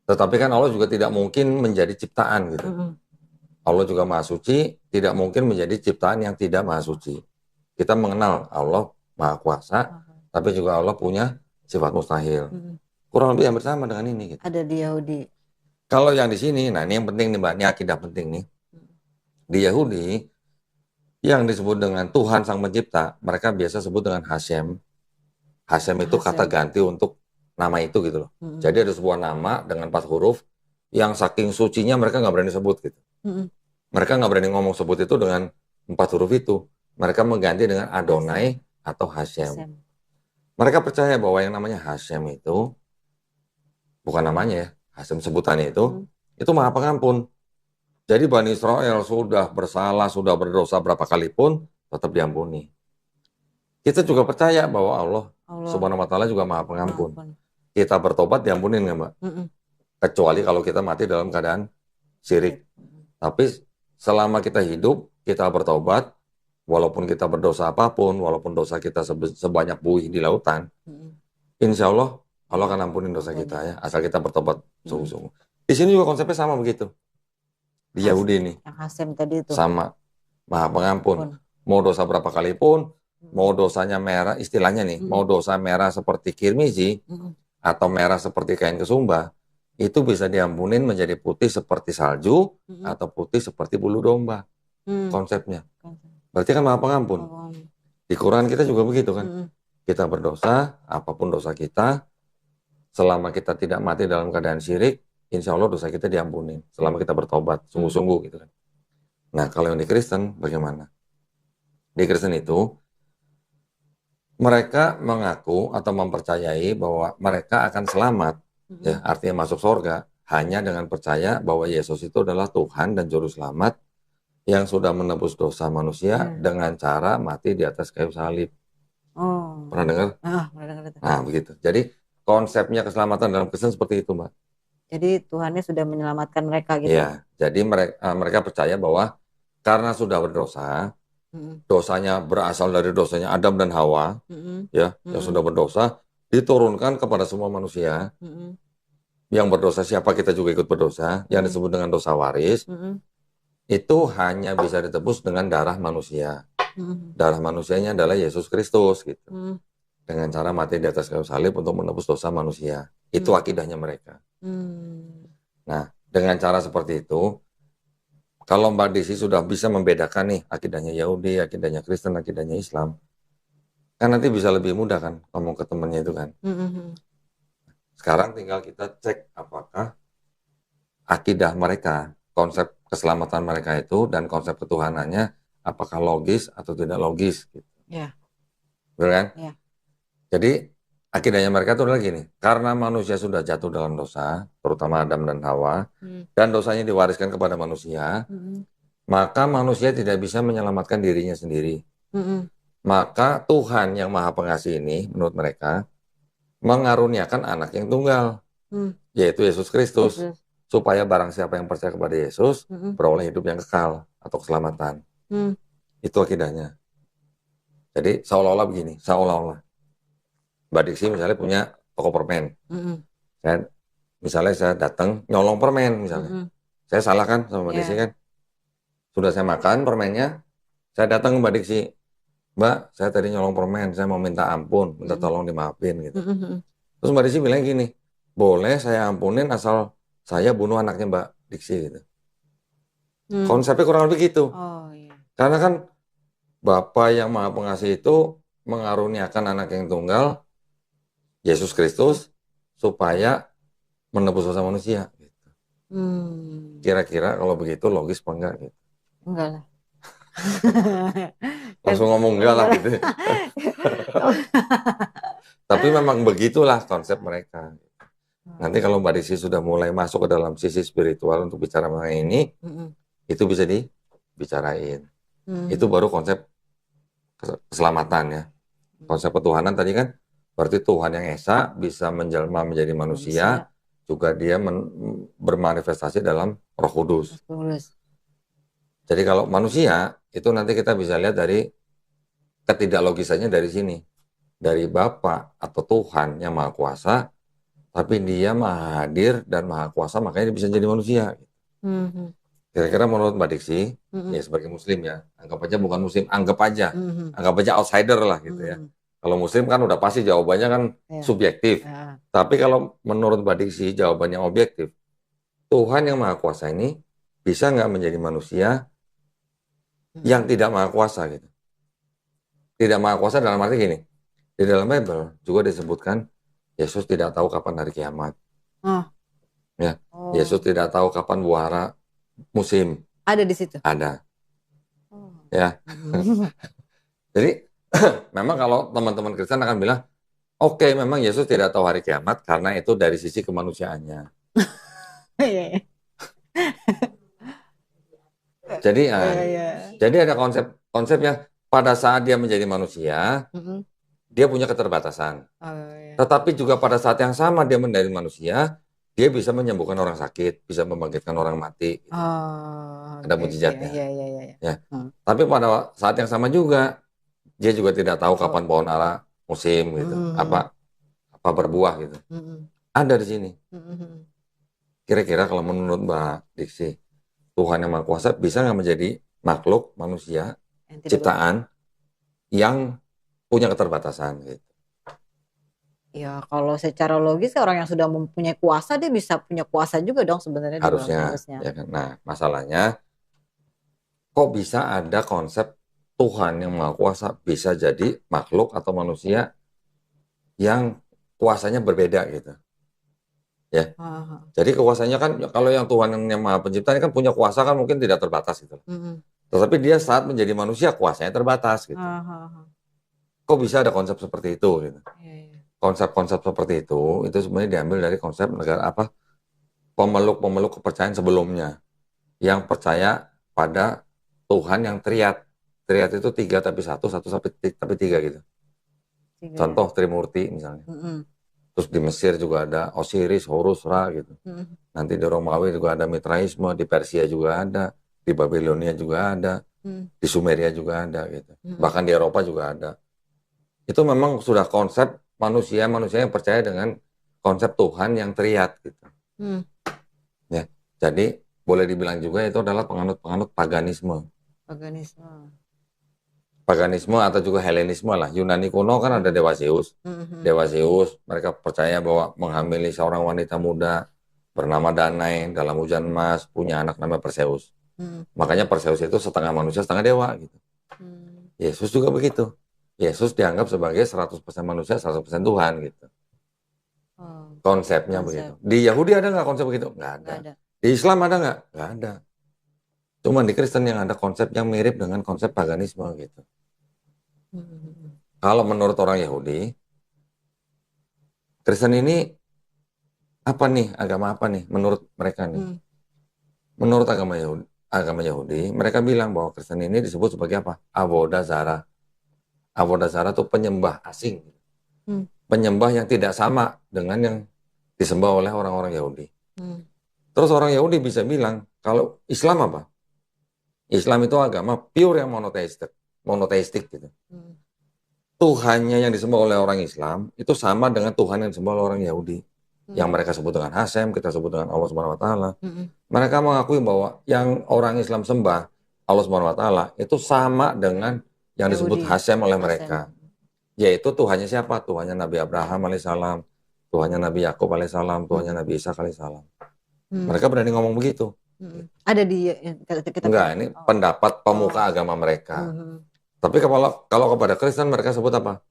Tetapi kan Allah juga tidak mungkin menjadi ciptaan gitu. Allah juga Maha Suci, tidak mungkin menjadi ciptaan yang tidak Maha Suci. Kita mengenal Allah Maha Kuasa, tapi juga Allah punya sifat mustahil. Kurang lebih hampir sama dengan ini gitu. Ada di Yahudi. Kalau yang di sini, nah ini yang penting nih Mbak, ini akidah penting nih. Di Yahudi yang disebut dengan Tuhan Sang Pencipta, mereka biasa sebut dengan Hashem. Hashem itu kata ganti untuk nama itu gitu loh. Jadi ada sebuah nama dengan 4 huruf yang saking sucinya mereka nggak berani sebut gitu. Mereka nggak berani ngomong sebut itu dengan 4 huruf itu. Mereka mengganti dengan Adonai atau Hashem. Mereka percaya bahwa yang namanya Hashem itu bukan namanya ya, Hashem sebutannya itu Maha Pengampun. Jadi Bani Israel sudah bersalah, sudah berdosa berapa kali pun tetap diampuni. Kita juga percaya bahwa Allah Subhanahu wa Ta'ala juga Maha Pengampun. Kita bertobat diampunin nggak Mbak? Kecuali kalau kita mati dalam keadaan syirik. Tapi selama kita hidup, kita bertobat, walaupun kita berdosa apapun, walaupun dosa kita sebanyak buih di lautan, insya Allah akan ampunin dosa kita ya, asal kita bertobat sungguh-sungguh. Di sini juga konsepnya sama begitu. Di Yahudi ini yang Hashem tadi itu sama, Maha Pengampun. Mau dosa berapa kali pun, mau dosanya merah, istilahnya nih, mau dosa merah seperti kirmizi atau merah seperti kain kesumba, itu bisa diampunin menjadi putih seperti salju atau putih seperti bulu domba. Konsepnya. Berarti kan Maha Pengampun. Di Quran kita juga begitu kan. Kita berdosa, apapun dosa kita, selama kita tidak mati dalam keadaan syirik, insya Allah dosa kita diampuni selama kita bertobat sungguh-sungguh gitu kan. Nah kalau yang di Kristen bagaimana? Di Kristen itu mereka mengaku atau mempercayai bahwa mereka akan selamat, ya artinya masuk surga hanya dengan percaya bahwa Yesus itu adalah Tuhan dan Juru Selamat yang sudah menebus dosa manusia dengan cara mati di atas kayu salib. Pernah dengar? Pernah dengar. Nah begitu. Jadi konsepnya keselamatan dalam Kristen seperti itu Mbak. Jadi Tuhannya sudah menyelamatkan mereka gitu. Iya, jadi mereka percaya bahwa karena sudah berdosa, dosanya berasal dari dosanya Adam dan Hawa, yang sudah berdosa, diturunkan kepada semua manusia. Yang berdosa, siapa kita juga ikut berdosa, yang disebut dengan dosa waris, itu hanya bisa ditebus dengan darah manusia. Darah manusianya adalah Yesus Kristus gitu. Dengan cara mati di atas kayu salib untuk menebus dosa manusia. Itu akidahnya mereka. Nah, dengan cara seperti itu, kalau Mbak Desi sudah bisa membedakan nih akidahnya Yahudi, akidahnya Kristen, akidahnya Islam, kan nanti bisa lebih mudah kan ngomong ke temannya itu kan. Sekarang tinggal kita cek apakah akidah mereka, konsep keselamatan mereka itu dan konsep ketuhanannya apakah logis atau tidak logis gitu. Ya. Betul kan? Ya. Jadi akidahnya mereka itu adalah gini, karena manusia sudah jatuh dalam dosa, terutama Adam dan Hawa, dan dosanya diwariskan kepada manusia, maka manusia tidak bisa menyelamatkan dirinya sendiri. Maka Tuhan yang Maha Pengasih ini, menurut mereka, mengaruniakan anak yang tunggal, yaitu Yesus Kristus, supaya barang siapa yang percaya kepada Yesus, beroleh hidup yang kekal atau keselamatan. Itu akidahnya. Jadi seolah-olah begini, seolah-olah. Mbak Diksi misalnya punya toko permen. Saya datang nyolong permen misalnya. Saya salah kan sama Mbak Diksi kan? Sudah saya makan permennya, saya datang ke Mbak Diksi. Mbak, saya tadi nyolong permen, saya mau minta ampun, minta tolong dimaafin gitu. Terus Mbak Diksi bilang gini, boleh saya ampunin asal saya bunuh anaknya Mbak Diksi gitu. Konsepnya kurang lebih gitu. Karena kan Bapa yang Maha Pengasih itu mengaruniakan anak yang tunggal, Yesus Kristus, supaya menebus dosa manusia. Gitu. Kira-kira kalau begitu logis apa enggak? Gitu. Enggak lah. Langsung ngomong enggak lah gitu. Tapi memang begitulah konsep mereka. Nanti kalau Mbak Desi sudah mulai masuk ke dalam sisi spiritual untuk bicara mengenai ini, itu bisa dibicarain. Itu baru konsep keselamatan ya. Konsep ketuhanan tadi kan berarti Tuhan yang esa bisa menjelma menjadi manusia. Juga dia bermanifestasi dalam Roh Kudus. Jadi kalau manusia itu nanti kita bisa lihat dari ketidaklogisannya dari sini, dari Bapa atau Tuhan yang Maha Kuasa, tapi dia Maha Hadir dan Maha Kuasa, makanya dia bisa jadi manusia. Kira-kira menurut Mbak Diksi, ya sebagai Muslim ya, anggap aja bukan Muslim, anggap aja outsider lah gitu ya. Kalau Muslim kan udah pasti jawabannya kan subjektif. Tapi kalau menurut Mbak Diksi jawabannya objektif, Tuhan yang Maha Kuasa ini bisa nggak menjadi manusia yang tidak Maha Kuasa gitu. Tidak Maha Kuasa dalam arti gini, di dalam Bible juga disebutkan Yesus tidak tahu kapan hari kiamat. Ya, Yesus tidak tahu kapan buahara musim. Ada di situ? Ada. Ya. Jadi memang kalau teman-teman Kristen akan bilang, oke, memang Yesus tidak tahu hari kiamat karena itu dari sisi kemanusiaannya. Jadi ada konsepnya pada saat dia menjadi manusia, dia punya keterbatasan. Tetapi juga pada saat yang sama dia menjadi manusia, dia bisa menyembuhkan orang sakit, bisa membangkitkan orang mati. Ada mujizatnya. Ya. Tapi pada saat yang sama juga, dia juga tidak tahu kapan pohon ara musim gitu, apa berbuah gitu. Ada di sini. Kira-kira kalau menurut Mbak Diksi, Tuhan yang Maha Kuasa bisa nggak menjadi makhluk manusia ciptaan yang punya keterbatasan gitu? Ya kalau secara logis orang yang sudah mempunyai kuasa dia bisa punya kuasa juga dong sebenarnya. Harusnya. Ya kan? Nah masalahnya kok bisa ada konsep Tuhan yang Maha Kuasa bisa jadi makhluk atau manusia yang kuasanya berbeda gitu. Ya. Jadi kuasanya kan kalau yang Tuhan yang Maha Pencipta ini kan punya kuasa kan mungkin tidak terbatas gitu. Tetapi dia saat menjadi manusia kuasanya terbatas gitu. Kok bisa ada konsep seperti itu gitu. Konsep-konsep seperti itu sebenarnya diambil dari konsep negara pemeluk-pemeluk kepercayaan sebelumnya yang percaya pada Tuhan yang triad. Triad itu 3 tapi 1 tapi 3 gitu. Contoh Trimurti misalnya. Terus di Mesir juga ada Osiris, Horus, Ra gitu. Nanti di Romawi juga ada Mitraisme, di Persia juga ada, di Babilonia juga ada, di Sumeria juga ada gitu. Bahkan di Eropa juga ada. Itu memang sudah konsep manusia yang percaya dengan konsep Tuhan yang triad gitu. Ya, jadi boleh dibilang juga itu adalah penganut-penganut paganisme. Paganisme atau juga Helenisme lah. Yunani kuno kan ada dewa Zeus. Dewa Zeus, mereka percaya bahwa menghamili seorang wanita muda bernama Danae dalam hujan emas, punya anak namanya Perseus. Makanya Perseus itu setengah manusia, setengah dewa gitu. Yesus juga begitu. Yesus dianggap sebagai 100% manusia, 100% Tuhan gitu. Konsepnya begitu. Di Yahudi ada nggak konsep begitu? Nggak ada. Di Islam ada nggak? Nggak ada. Cuma di Kristen yang ada konsep yang mirip dengan konsep paganisme gitu. Kalau menurut orang Yahudi, Kristen ini apa nih? Agama apa nih? Menurut mereka nih. Menurut agama Yahudi, mereka bilang bahwa Kristen ini disebut sebagai apa? Avodah Zarah. Avodah Zarah itu penyembah asing. Penyembah yang tidak sama dengan yang disembah oleh orang-orang Yahudi. Terus orang Yahudi bisa bilang, kalau Islam apa? Islam itu agama pure yang monoteistik gitu. Tuhannya yang disembah oleh orang Islam itu sama dengan Tuhan yang disembah oleh orang Yahudi. Yang mereka sebut dengan Hashem, kita sebut dengan Allah Subhanahu wa taala. Mereka mengakui bahwa yang orang Islam sembah, Allah Subhanahu wa taala, itu sama dengan yang disebut Hashem oleh mereka. Yaitu Tuhannya siapa? Tuhannya Nabi Abraham alaihissalam, Tuhannya Nabi Yakub alaihissalam, Tuhannya Nabi Isa alaihissalam. Mereka berani ngomong begitu. Ada di enggak, ini pendapat pemuka agama mereka. Tapi kalau kepada Kristen mereka sebut apa?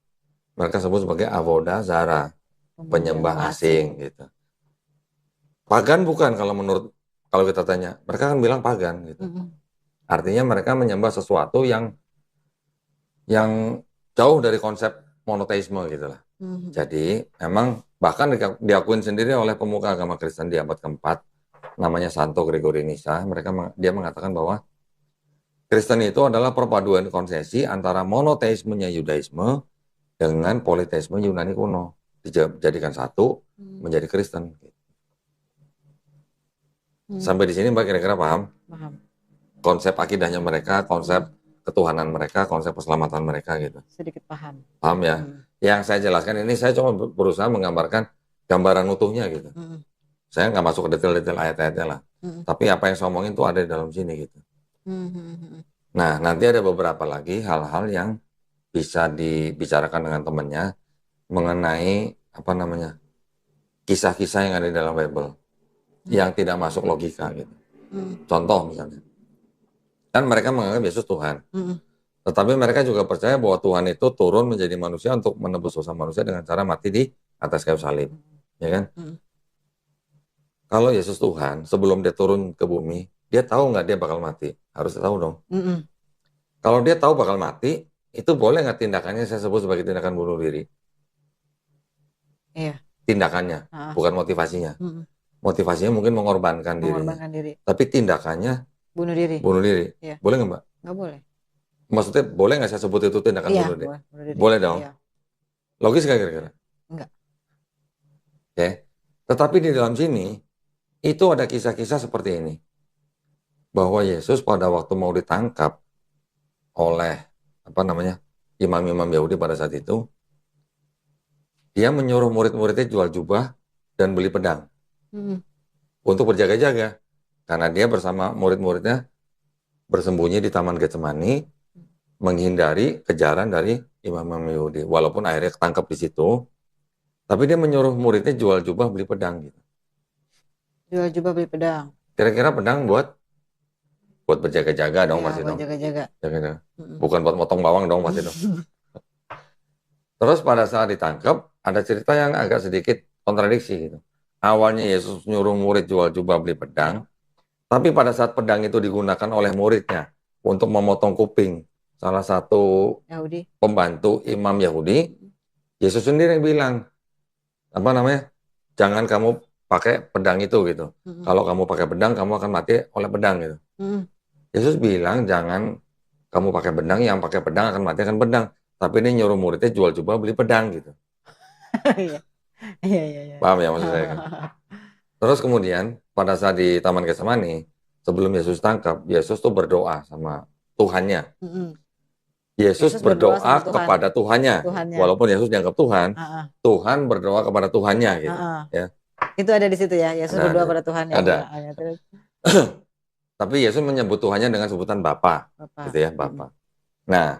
Mereka sebut sebagai Avodah Zarah, penyembah asing gitu. Pagan bukan kalau kita tanya, mereka kan bilang pagan gitu. Artinya mereka menyembah sesuatu yang jauh dari konsep monoteisme gitu lah. Jadi memang bahkan diakuin sendiri oleh pemuka agama Kristen di abad keempat, namanya Santo Gregory Nyssa, dia mengatakan bahwa Kristen itu adalah perpaduan konsesi antara monoteismenya Yudaisme dengan politeisme Yunani kuno. Dijadikan satu menjadi Kristen. Sampai di sini Mbak kira-kira paham? Paham. Konsep akidahnya mereka, konsep ketuhanan mereka, konsep keselamatan mereka gitu. Sedikit paham. Paham ya? Yang saya jelaskan ini saya cuma berusaha menggambarkan gambaran utuhnya gitu. Saya nggak masuk ke detail-detail ayat-ayatnya lah. Tapi apa yang saya omongin itu ada di dalam sini gitu. Nah, nanti ada beberapa lagi hal-hal yang bisa dibicarakan dengan temannya mengenai kisah-kisah yang ada di dalam Bible yang tidak masuk logika gitu. Contoh misalnya, kan mereka menganggap Yesus Tuhan, tetapi mereka juga percaya bahwa Tuhan itu turun menjadi manusia untuk menebus dosa manusia dengan cara mati di atas kayu salib, ya kan? Kalau Yesus Tuhan, sebelum dia turun ke bumi, dia tahu nggak dia bakal mati? Harus tahu dong. Kalau dia tahu bakal mati, itu boleh nggak tindakannya saya sebut sebagai tindakan bunuh diri? Iya. Tindakannya, bukan motivasinya. Motivasinya mungkin mengorbankan dirinya. Tapi tindakannya bunuh diri. Iya. Boleh nggak Mbak? Nggak boleh. Maksudnya boleh nggak saya sebut itu tindakan bunuh diri? Boleh dong. Iya. Logis nggak kira-kira? Enggak. Oke. Tetapi di dalam sini itu ada kisah-kisah seperti ini. Bahwa Yesus pada waktu mau ditangkap oleh imam-imam Yahudi pada saat itu, dia menyuruh murid-muridnya jual jubah dan beli pedang untuk berjaga-jaga, karena dia bersama murid-muridnya bersembunyi di Taman Getsemani menghindari kejaran dari imam-imam Yahudi. Walaupun akhirnya ketangkap di situ, tapi dia menyuruh muridnya jual jubah beli pedang gitu. Jual jubah beli pedang. Kira-kira pedang buat berjaga-jaga dong, pasti buat dong. Jaga-jaga. Bukan buat motong bawang dong, pasti dong. Terus pada saat ditangkap, ada cerita yang agak sedikit kontradiksi gitu. Awalnya Yesus nyuruh murid jual jubah beli pedang, tapi pada saat pedang itu digunakan oleh muridnya untuk memotong kuping salah satu pembantu imam Yahudi, Yesus sendiri yang bilang, jangan kamu pakai pedang itu gitu. Kalau kamu pakai pedang, kamu akan mati oleh pedang gitu. Yesus bilang, jangan kamu pakai pedang, yang pakai pedang akan mati akan pedang. Tapi ini nyuruh muridnya jual jubah beli pedang gitu. Iya. Paham ya maksud saya kan? Terus kemudian pada saat di Taman Getsemani, sebelum Yesus tangkap, Yesus tuh berdoa sama Tuhannya. Yesus berdoa kepada Tuhannya. Walaupun Yesus dianggap Tuhan, Tuhan berdoa kepada Tuhannya gitu. Ya. Itu ada di situ ya, Yesus berdoa kepada Tuhannya. Ada. Tapi Yesus menyebut Tuhannya dengan sebutan Bapa, gitu ya, Bapa. Nah,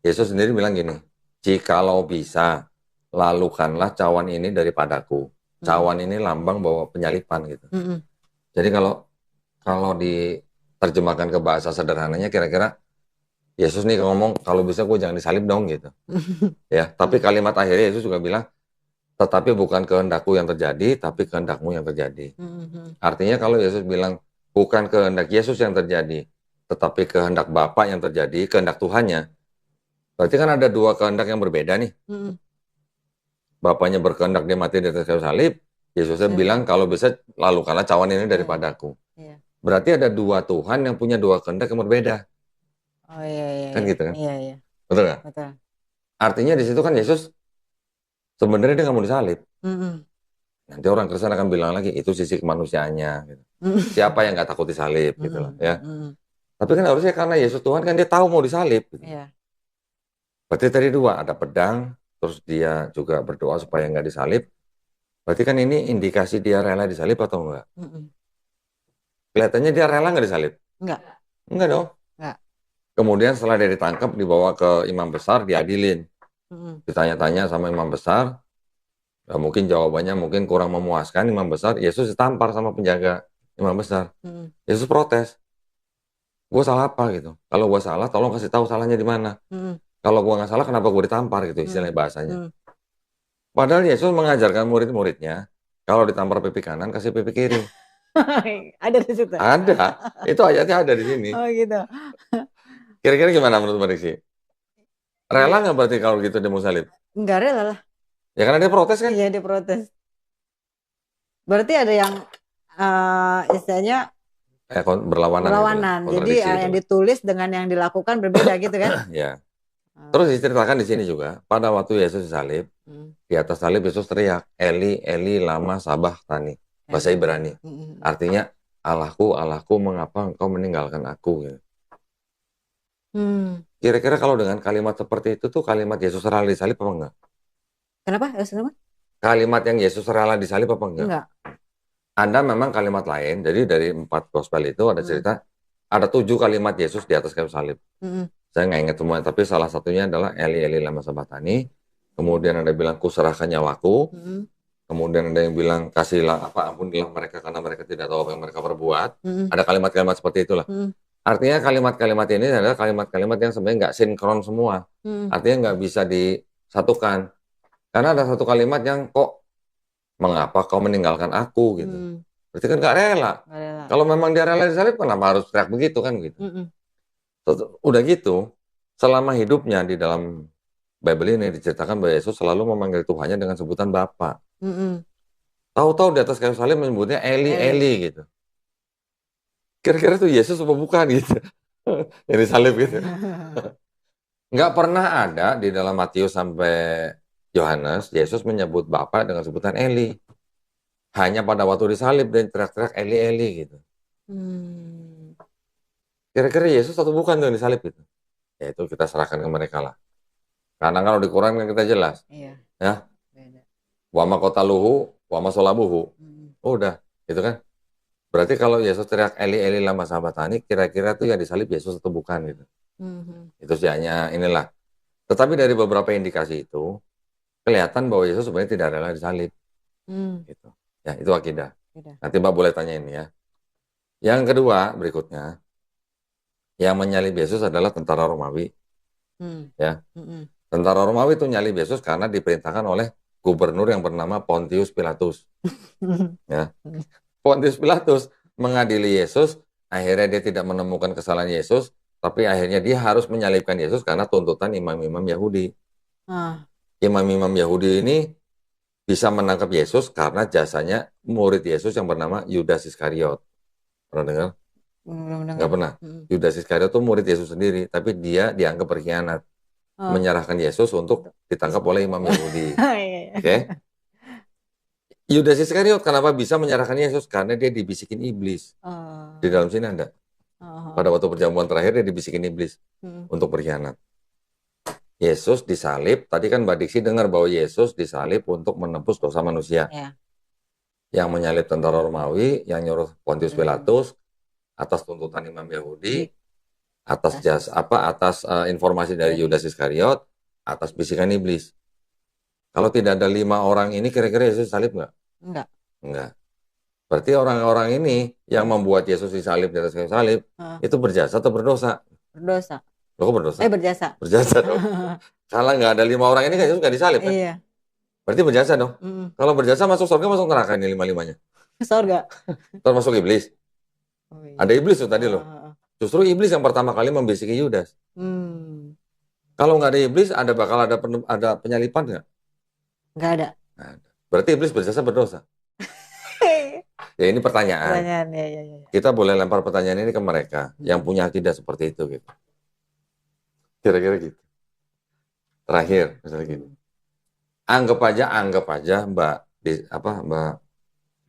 Yesus sendiri bilang gini, jikalau bisa, lalukanlah cawan ini daripadaku. Cawan ini lambang bahwa penyalipan gitu. Jadi kalau diterjemahkan ke bahasa sederhananya, kira-kira Yesus nih ngomong, kalau bisa gue jangan disalib dong gitu. Ya, tapi kalimat akhirnya Yesus juga bilang, tetapi bukan kehendakku yang terjadi, tapi kehendakmu yang terjadi. Artinya kalau Yesus bilang, bukan kehendak Yesus yang terjadi, tetapi kehendak Bapa yang terjadi, kehendak Tuhannya, berarti kan ada dua kehendak yang berbeda nih. Bapaknya berkehendak dia mati di atas kayu salib, Yesusnya bilang, kalau bisa lalukanlah cawan ini daripadaku. Berarti ada dua Tuhan yang punya dua kehendak yang berbeda. Oh iya. Kan gitu kan? Iya. Betul nggak? Betul. Artinya di situ kan Yesus sebenarnya dia nggak mau disalib. Nanti orang Kristen akan bilang lagi itu sisi kemanusiaannya. Gitu. Siapa yang nggak takut disalib gitu loh ya. Tapi kan harusnya karena Yesus Tuhan kan dia tahu mau disalib. Gitu. Berarti tadi dua, ada pedang, terus dia juga berdoa supaya nggak disalib. Berarti kan ini indikasi dia rela disalib atau enggak? Kelihatannya dia rela nggak disalib? Enggak dong. Kemudian setelah dia ditangkap, dibawa ke imam besar, diadilin. Ditanya-tanya sama imam besar, ya mungkin jawabannya mungkin kurang memuaskan imam besar, Yesus ditampar sama penjaga imam besar. Yesus protes. Gue salah apa gitu? Kalau gue salah, tolong kasih tahu salahnya di mana. Kalau gue nggak salah, kenapa gue ditampar gitu istilahnya bahasanya. Padahal Yesus mengajarkan murid-muridnya, kalau ditampar pipi kanan, kasih pipi kiri. Ada di situ? Ada. Itu ayatnya ada di sini. Oh gitu. Kira-kira gimana menurut Mbak Riksi? Rela nggak berarti kalau gitu dia mau salib? Nggak rela lah. Ya karena dia protes kan? Iya dia protes. Berarti ada yang istilahnya berlawanan. Jadi yang ditulis dengan yang dilakukan berbeda gitu kan? Ya. Terus diceritakan di sini juga, pada waktu Yesus disalib, di atas salib Yesus teriak, Eli, Eli, lama sabachthani. Bahasa Ibrani. Artinya, Allahku, Allahku, mengapa engkau meninggalkan aku? Gitu. Kira-kira kalau dengan kalimat seperti itu tuh kalimat Yesus rela disalib apa enggak? Kenapa? Kalimat yang Yesus rela disalib apa enggak? Enggak. Ada memang kalimat lain, jadi dari 4 gospel itu ada cerita, ada 7 kalimat Yesus di atas kayu salib. Saya nggak ingat semua, tapi salah satunya adalah Eli, Eli, lama sabachthani. Kemudian ada bilang, kuserahkan nyawaku. Kemudian ada yang bilang, kasihlah ampunilah mereka karena mereka tidak tahu apa yang mereka perbuat. Ada kalimat-kalimat seperti itulah. Artinya kalimat-kalimat ini adalah kalimat-kalimat yang sebenarnya nggak sinkron semua. Artinya nggak bisa disatukan. Karena ada satu kalimat yang kok, mengapa kau meninggalkan aku gitu. Berarti kan nggak rela. Kalau memang dia rela disalib, kenapa harus teriak begitu kan gitu. Udah gitu, selama hidupnya di dalam Bible ini diceritakan bahwa Yesus selalu memanggil Tuhannya dengan sebutan Bapa. Tahu-tahu di atas kayu salib menyebutnya Eli, Eli gitu. Kira-kira tuh Yesus apa bukan gitu. Yang disalib gitu. Nggak pernah ada di dalam Matius sampai Yohanes, Yesus menyebut Bapa dengan sebutan Eli. Hanya pada waktu disalib dan teriak-teriak Eli, Eli gitu. Kira-kira Yesus atau bukan tuh yang disalib gitu? Ya itu kita serahkan ke mereka lah. Karena kalau di Quran kan kita jelas. Ya. Wa ma qataluhu wa ma salabuhu. Udah, gitu kan? Berarti kalau Yesus teriak Eli, Eli, lama sabachthani, kira-kira tuh yang disalib Yesus atau bukan gitu. Itu sih hanya inilah. Tetapi dari beberapa indikasi itu, kelihatan bahwa Yesus sebenarnya tidak rela disalib. Gitu. Ya, itu akidah. Nanti Mbak boleh tanya ini ya. Yang kedua, berikutnya, yang menyalib Yesus adalah tentara Romawi. Ya. Tentara Romawi itu nyalib Yesus karena diperintahkan oleh gubernur yang bernama Pontius Pilatus. Ya. Pontius Pilatus mengadili Yesus, akhirnya dia tidak menemukan kesalahan Yesus, tapi akhirnya dia harus menyalibkan Yesus karena tuntutan imam-imam Yahudi. Imam-imam Yahudi ini bisa menangkap Yesus karena jasanya murid Yesus yang bernama Yudas Iskariot. Pernah dengar? Nggak pernah. Yudas Iskariot itu murid Yesus sendiri, tapi dia dianggap berkhianat. Menyerahkan Yesus untuk ditangkap oleh imam Yahudi. Oke? Yudas Iskariot kenapa bisa menyerahkan Yesus? Karena dia dibisikin iblis. Di dalam sini ada. Pada waktu perjamuan terakhir dia dibisikin iblis untuk berkhianat. Yesus disalib, tadi kan Mbak Diksi dengar bahwa Yesus disalib untuk menebus dosa manusia. Ya. Yang menyalib tentara Romawi, yang nyuruh Pontius Pilatus atas tuntutan Imam Yahudi, atas informasi dari Yudas Iskariot, atas bisikan iblis. Kalau tidak ada 5 orang ini, kira-kira Yesus salib nggak? Enggak. Berarti orang-orang ini yang membuat Yesus disalib di atas kayu salib, itu berjasa atau berdosa? Berdosa. Loh, kok berdosa? Berjasa. Berjasa dong. Kalau nggak ada 5 orang ini kan Yesus nggak disalib kan? Iya. Berarti berjasa dong. Kalau berjasa masuk surga, masuk neraka ini 5-5-nya. Surga. Termasuk iblis. Oh, iya. Ada iblis tuh tadi loh. Justru iblis yang pertama kali membisiki Yudas. Kalau nggak ada iblis, bakal ada penyalipan nggak? Nggak ada. Berarti iblis berjasa berdosa. Ya ini pertanyaan. Ya. Kita boleh lempar pertanyaan ini ke mereka yang punya akidah seperti itu gitu. Kira-kira gitu. Terakhir misalnya gini. Anggap aja Mbak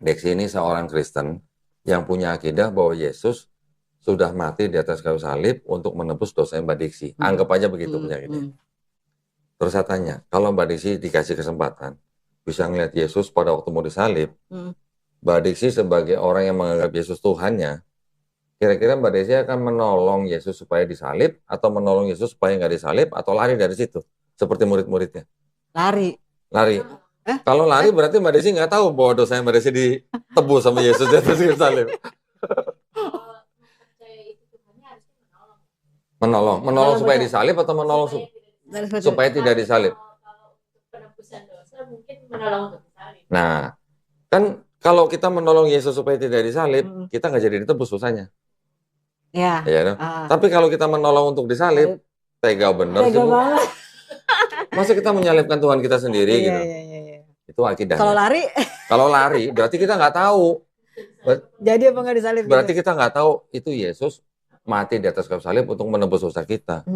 Deksi ini seorang Kristen yang punya akidah bahwa Yesus sudah mati di atas kayu salib untuk menebus dosa Mbak Deksi. Anggap aja begitu punya akidah. Terus saya tanya, kalau Mbak Deksi dikasih kesempatan bisa ngeliat Yesus pada waktu mau disalib, Mbak Deksi sebagai orang yang menganggap Yesus Tuhannya, kira-kira Mbak Deksi akan menolong Yesus supaya disalib, atau menolong Yesus supaya nggak disalib, atau lari dari situ, seperti murid-muridnya? Lari. Kalau lari berarti Mbak Deksi nggak tahu bahwa dosanya Mbak Deksi ditebus sama Yesus di atas kayu salib. Menolong supaya disalib atau menolong supaya tidak disalib? Nah, kan kalau kita menolong Yesus supaya tidak disalib, kita nggak jadi ditebus dosanya. Ya. Tapi kalau kita menolong untuk disalib, tega bener sih, Bu. Masa kita menyalibkan Tuhan kita sendiri gitu? Itu akidahnya. Kalau lari, berarti kita nggak tahu. Jadi apa nggak disalib? Berarti kita nggak tahu itu Yesus mati di atas kayu salib untuk menebus dosa kita.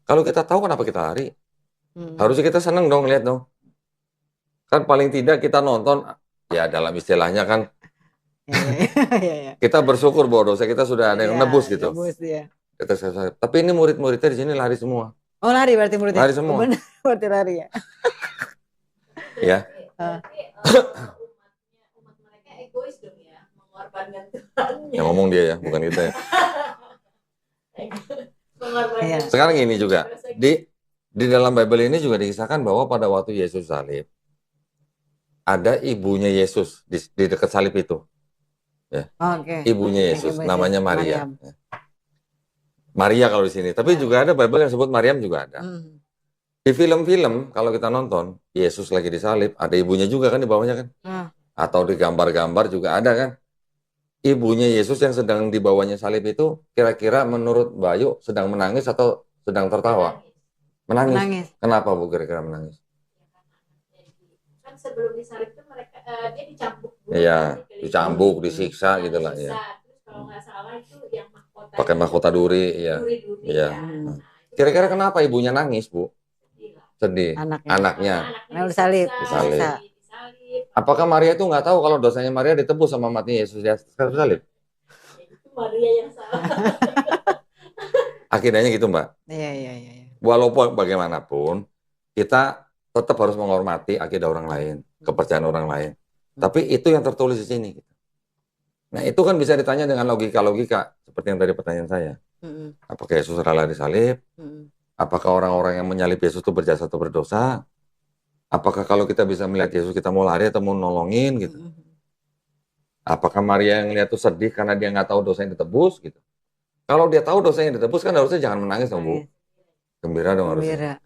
Kalau kita tahu, kenapa kita lari? Harusnya kita seneng dong lihat dong. Kan paling tidak kita nonton, ya dalam istilahnya kan, kita bersyukur bahwa dosa kita sudah ada yang nebus gitu. Tapi ini murid-muridnya di sini lari semua. Oh, lari berarti muridnya? Lari semua. Benar, berarti lari ya. Ya. Umat mereka egois dong ya, mengorbankan Tuhan. Yang ngomong dia ya, bukan kita ya. Sekarang ini juga di dalam Bible ini juga dikisahkan bahwa pada waktu Yesus salib ada ibunya Yesus di dekat salib itu. Ya. Ibunya Yesus namanya Maria. Maria kalau di sini, tapi juga ada Bible yang sebut Maryam juga ada. Di film-film kalau kita nonton Yesus lagi disalib, ada ibunya juga kan di bawahnya kan? Atau di gambar-gambar juga ada kan? Ibunya Yesus yang sedang dibawanya salib itu kira-kira menurut Bayu sedang menangis atau sedang tertawa? Menangis. Kenapa Bu kira-kira menangis? Kan sebelum disalib itu mereka dia dicambuk. Iya, dicambuk, disiksa gitu lah ya. Terus kalau nggak salah itu yang mahkota. Pakai mahkota duri, ya. Iya. Kira-kira kenapa ibunya nangis, Bu? Sedih. Anaknya. Disalib. Apakah Maria itu nggak tahu kalau dosanya Maria ditebus sama mati Yesus di atas kayu salib? Itu Maria yang salah. Akidahnya gitu, Mbak. Iya. Walaupun bagaimanapun, kita tetap harus menghormati akidah orang lain, kepercayaan orang lain. Tapi itu yang tertulis di sini. Nah, itu kan bisa ditanya dengan logika-logika, seperti yang tadi pertanyaan saya. Apakah Yesus rela disalib? Apakah orang-orang yang menyalib Yesus itu berjasa atau berdosa? Apakah kalau kita bisa melihat Yesus, kita mau lari atau mau nolongin gitu? Apakah Maria yang lihat itu sedih karena dia nggak tahu dosanya ditebus gitu? Kalau dia tahu dosanya ditebus kan harusnya jangan menangis dong, Bu. Gembira dong harusnya.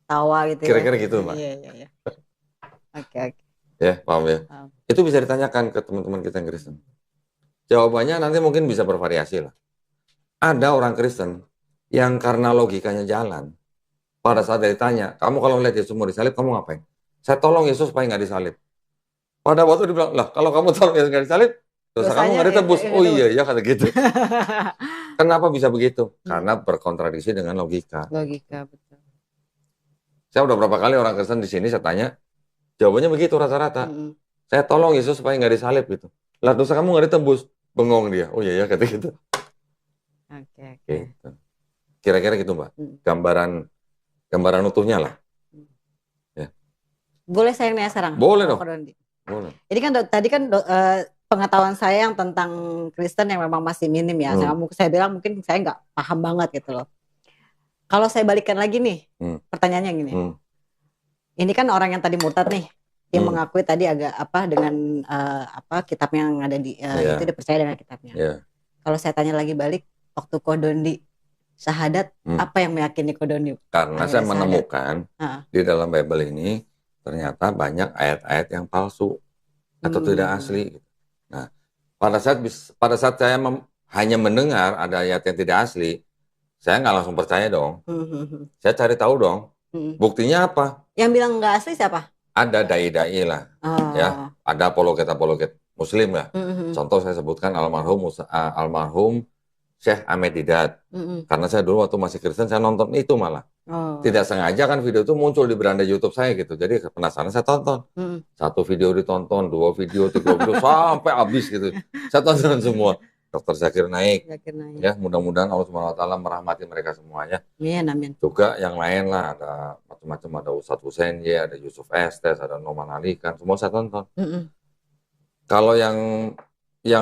Tawa gitu. Kira-kira gitu, Mbak. Iya. Oke. Ya, paham ya. Itu bisa ditanyakan ke teman-teman kita yang Kristen. Jawabannya nanti mungkin bisa bervariasi lah. Ada orang Kristen yang karena logikanya jalan. Pada saat dia ditanya, kamu kalau melihat Yesus mau disalib, kamu ngapain? Saya tolong Yesus supaya nggak disalib. Pada waktu dia bilang, lah kalau kamu tolong Yesus nggak disalib, dosa kamu nggak ditebus. Oh iya, kata gitu. Kenapa bisa begitu? Karena berkontradiksi dengan logika. Logika, betul. Saya udah berapa kali orang Kristen di sini saya tanya, jawabannya begitu rata-rata. Saya tolong Yesus supaya nggak disalib gitu. Lah dosa kamu nggak ditebus. Bengong dia. Oh iya, kata gitu. Oke. Gitu. Kira-kira gitu, Mbak. Gambaran gambaran utuhnya lah. Ya. Boleh saya nanya sekarang? Boleh dong. Dondi? Boleh. Jadi kan tadi kan pengetahuan saya yang tentang Kristen yang memang masih minim ya. Saya bilang mungkin saya nggak paham banget gitu loh. Kalau saya balikan lagi nih, pertanyaannya gini. Ini kan orang yang tadi murtad nih, yang mengakui tadi agak apa dengan kitab yang ada di itu dia percaya dengan kitabnya. Kalau saya tanya lagi balik, waktu Kodondi syahadat, apa yang meyakini Kodondi? Karena saya menemukan di dalam Bible ini ternyata banyak ayat-ayat yang palsu atau tidak asli. Nah, pada saat saya hanya mendengar ada ayat yang tidak asli, saya nggak langsung percaya dong. Saya cari tahu dong. Buktinya apa? Yang bilang nggak asli siapa? Ada dai-dai lah, ya. Ada apologet Muslim lah. Contoh saya sebutkan almarhum Syekh Ahmed Didat. Karena saya dulu waktu masih Kristen saya nonton itu malah. Tidak sengaja kan video itu muncul di beranda YouTube saya gitu. Jadi penasaran saya tonton. Satu video ditonton, 2 video, 3 video sampai habis gitu. Saya tonton semua. Dr. Zakir Naik. Ya, mudah-mudahan Allah Subhanahu wa taala merahmati mereka semuanya. Amin. Juga yang lain lah, ada macam-macam, ada Ustadz Hussein ya, ada Yusuf Estes, ada Noman Alikan, semua saya tonton. Kalau yang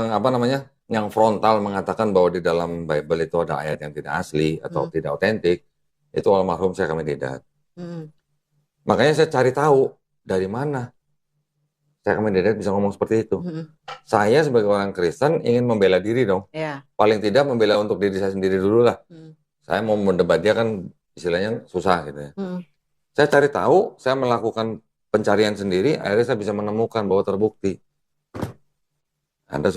apa namanya? Yang frontal mengatakan bahwa di dalam Bible itu ada ayat yang tidak asli atau tidak otentik, itu almarhum Syekh Ahmed Didat. Makanya saya cari tahu dari mana Syekh Ahmed Didat bisa ngomong seperti itu. Saya sebagai orang Kristen ingin membela diri dong. Paling tidak membela untuk diri saya sendiri dulu lah. Saya mau mendebat dia kan istilahnya susah gitu ya. Saya cari tahu, saya melakukan pencarian sendiri, akhirnya saya bisa menemukan bahwa terbukti. Ada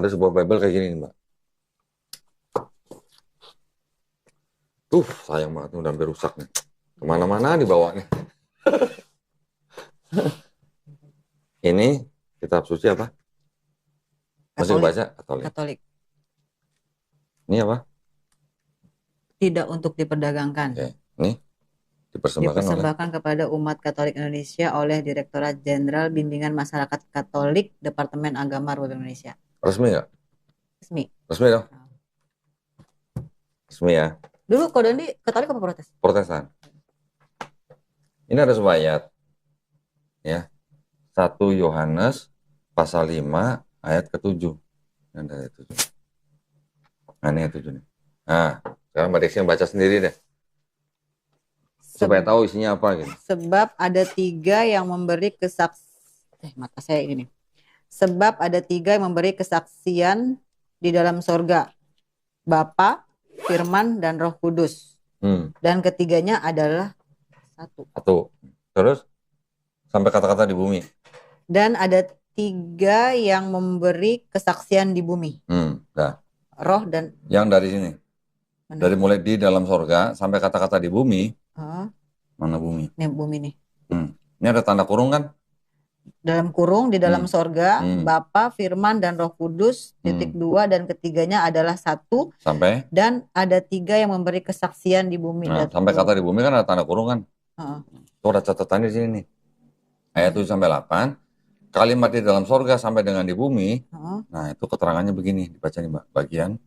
sebuah Bible kayak gini nih, Mbak. Sayang banget, udah hampir rusak nih. Kemana-mana dibawa nih. Ini kitab suci apa? Masih baca? Katolik. Ini apa? Tidak untuk diperdagangkan. Oke. Ini dipersembahkan kepada umat Katolik Indonesia oleh Direktorat Jenderal Bimbingan Masyarakat Katolik Departemen Agama Republik Indonesia. Resmi nggak? Resmi dong. Resmi ya. Dulu Kodondi Katolik apa Protestan? Protestan. Ini ada sebuah ayat. Ya. 1 Yohanes pasal 5 ayat ke-7. Ini ada ayat 7. Nah, ini ayat 7 nih. Nah, sekarang Mbak Desi yang baca sendiri deh. Supaya tahu isinya apa gitu. Sebab ada 3 yang memberi mata saya ini. Sebab ada 3 yang memberi kesaksian di dalam sorga. Bapa, Firman, dan Roh Kudus. Dan ketiganya adalah satu. Terus? Sampai kata-kata di bumi. Dan ada 3 yang memberi kesaksian di bumi. Roh dan... Yang dari sini. Dari mulai di dalam sorga sampai kata-kata di bumi. Mana bumi? Ini bumi nih. Ini ada tanda kurung kan? Dalam kurung di dalam sorga, Bapa, Firman, dan Roh Kudus. Titik 2 dan ketiganya adalah 1. Sampai? Dan ada 3 yang memberi kesaksian di bumi. Nah, sampai kata di bumi kan ada tanda kurung kan? Itu ada catatan di sini nih. Ayat 7 sampai 8. Kalimat di dalam sorga sampai dengan di bumi. Nah, itu keterangannya begini. Dibaca nih, Mbak. Bagian.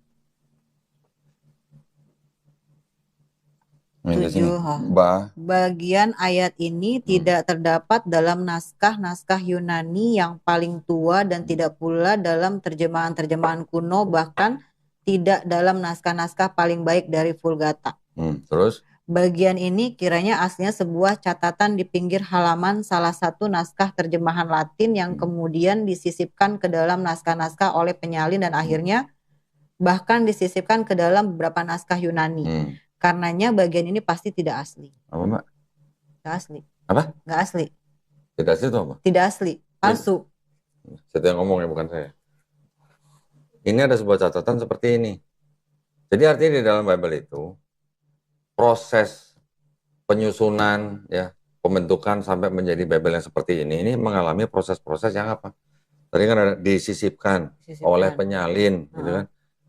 7. Bagian ayat ini tidak terdapat dalam naskah-naskah Yunani yang paling tua dan tidak pula dalam terjemahan-terjemahan kuno, bahkan tidak dalam naskah-naskah paling baik dari Vulgata. Terus? Bagian ini kiranya aslinya sebuah catatan di pinggir halaman salah satu naskah terjemahan Latin yang kemudian disisipkan ke dalam naskah-naskah oleh penyalin dan akhirnya bahkan disisipkan ke dalam beberapa naskah Yunani. Karenanya bagian ini pasti tidak asli. Apa, Mbak? Nggak asli. Apa? Nggak asli. Tidak asli itu apa? Tidak asli. Palsu. Saya yang ngomong ya, bukan saya. Ini ada sebuah catatan seperti ini. Jadi artinya di dalam Bible itu proses penyusunan ya pembentukan sampai menjadi Bible yang seperti ini mengalami proses-proses yang apa? Tadi kan ada disisipkan oleh penyalin, gitu kan?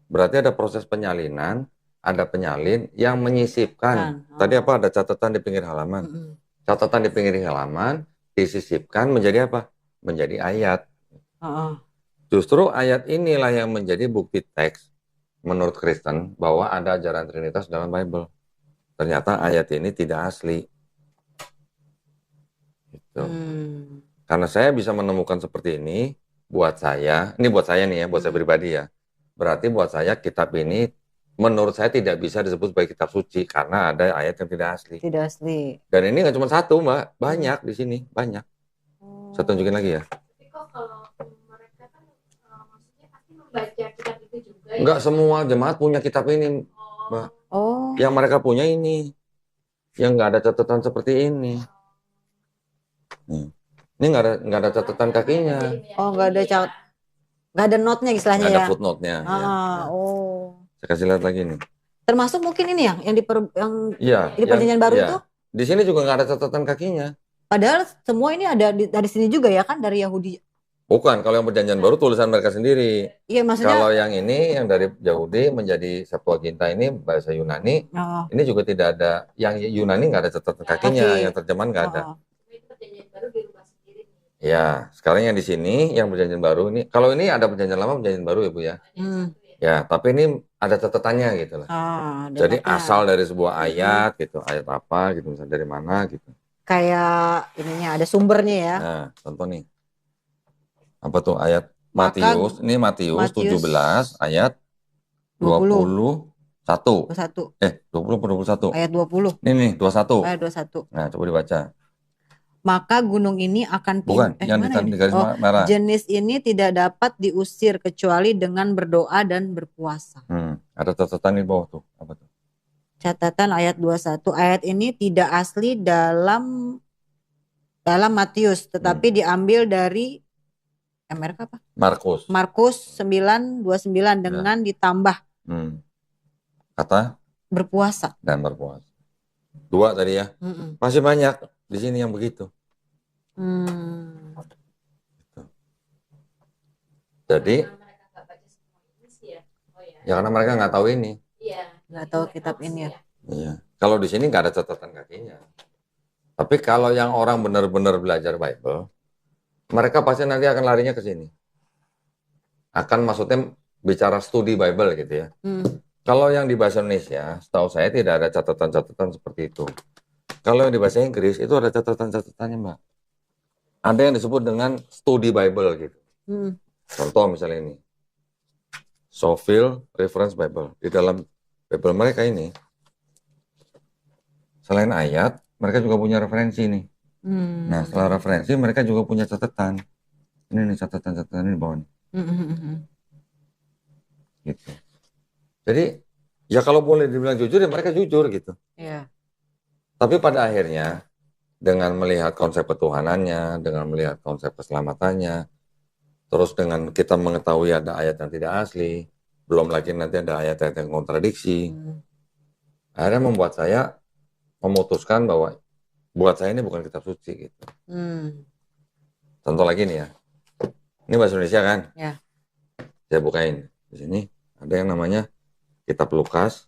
Berarti ada proses penyalinan, ada penyalin yang menyisipkan. Tadi apa? Ada catatan di pinggir halaman. Catatan di pinggir halaman disisipkan menjadi apa? Menjadi ayat. Justru ayat inilah yang menjadi bukti teks menurut Kristen bahwa ada ajaran Trinitas dalam Bible. ternyata ayat ini tidak asli. Gitu. Karena saya bisa menemukan seperti ini, buat saya nih ya, buat saya pribadi ya, berarti buat saya kitab ini menurut saya tidak bisa disebut sebagai kitab suci karena ada ayat yang tidak asli. Tidak asli. Dan ini nggak cuma satu, Mbak, banyak di sini, banyak. Saya tunjukin lagi ya. Tapi kok kalau mereka kan maksudnya pasti membaca kitab itu juga ya? Enggak semua jemaat punya kitab ini, Mbak. Oh. Yang mereka punya ini, yang nggak ada catatan seperti ini. Ini nggak ada catatan kakinya. Oh, nggak ada note-nya istilahnya Nggak ya. ada footnote-nya. Ya. Oh. Saya kasih lihat lagi nih. Termasuk mungkin ini yang di perjanjian baru itu? Di sini juga nggak ada catatan kakinya. Padahal semua ini ada dari sini juga ya kan, dari Yahudi. Bukan, kalau yang perjanjian baru tulisan mereka sendiri. Iya, maksudnya. Kalau yang ini yang dari Yahudi menjadi Septuaginta ini bahasa Yunani, ini juga tidak ada. Yang Yunani nggak ada catatan kakinya, yang terjemahan nggak ada. Perjanjian baru dirubah sendiri. Ya, sekarang yang di sini yang perjanjian baru ini, kalau ini ada perjanjian lama, perjanjian baru ya Bu ya. Ya, tapi ini ada catatannya gitu lah. Jadi asal dari sebuah ayat gitu, ayat apa gitu, misalnya dari mana gitu. Kayak ininya ada sumbernya ya. Nah, contoh nih. Apa tuh ayat Matius? Ini Matius 17 ayat 21. 20 Ayat 20. Ini nih 21. Ayat 21. Nah, coba dibaca. Maka gunung ini akan Bukan, yang di garis merah. Jenis ini tidak dapat diusir kecuali dengan berdoa dan berpuasa. Ada catatan di bawah tuh. Apa tuh? Catatan ayat 21. Ayat ini tidak asli dalam Matius, tetapi diambil dari mereka apa? Markus 9:29 dengan ditambah kata berpuasa. Dan berpuasa. 2 tadi ya. Masih banyak di sini yang begitu. Jadi ya karena mereka nggak tahu ini. Nggak tahu kitab ini ya. Iya. Kalau di sini nggak ada catatan kakinya. Tapi kalau yang orang benar-benar belajar Bible, mereka pasti nanti akan larinya ke sini. Akan maksudnya bicara studi Bible gitu ya. Kalau yang di bahasa Indonesia, setahu saya tidak ada catatan-catatan seperti itu. Kalau yang di bahasa Inggris itu ada catatan-catatannya, Mbak. Ada yang disebut dengan studi Bible gitu. Contoh misalnya ini. Scofield Reference Bible. Di dalam Bible mereka ini, selain ayat, mereka juga punya referensi nih. Nah, setelah referensi, mereka juga punya catatan. Ini nih catatan-catatan di bawah nih. Gitu. Jadi, ya kalau boleh dibilang jujur, ya mereka jujur gitu. Iya. Tapi pada akhirnya, dengan melihat konsep ketuhanannya, dengan melihat konsep keselamatannya, terus dengan kita mengetahui ada ayat yang tidak asli, belum lagi nanti ada ayat-ayat yang kontradiksi, akhirnya membuat saya memutuskan bahwa buat saya ini bukan kitab suci gitu. Contoh lagi nih ya, ini bahasa Indonesia kan? Ya. Saya bukain di sini ada yang namanya Kitab Lukas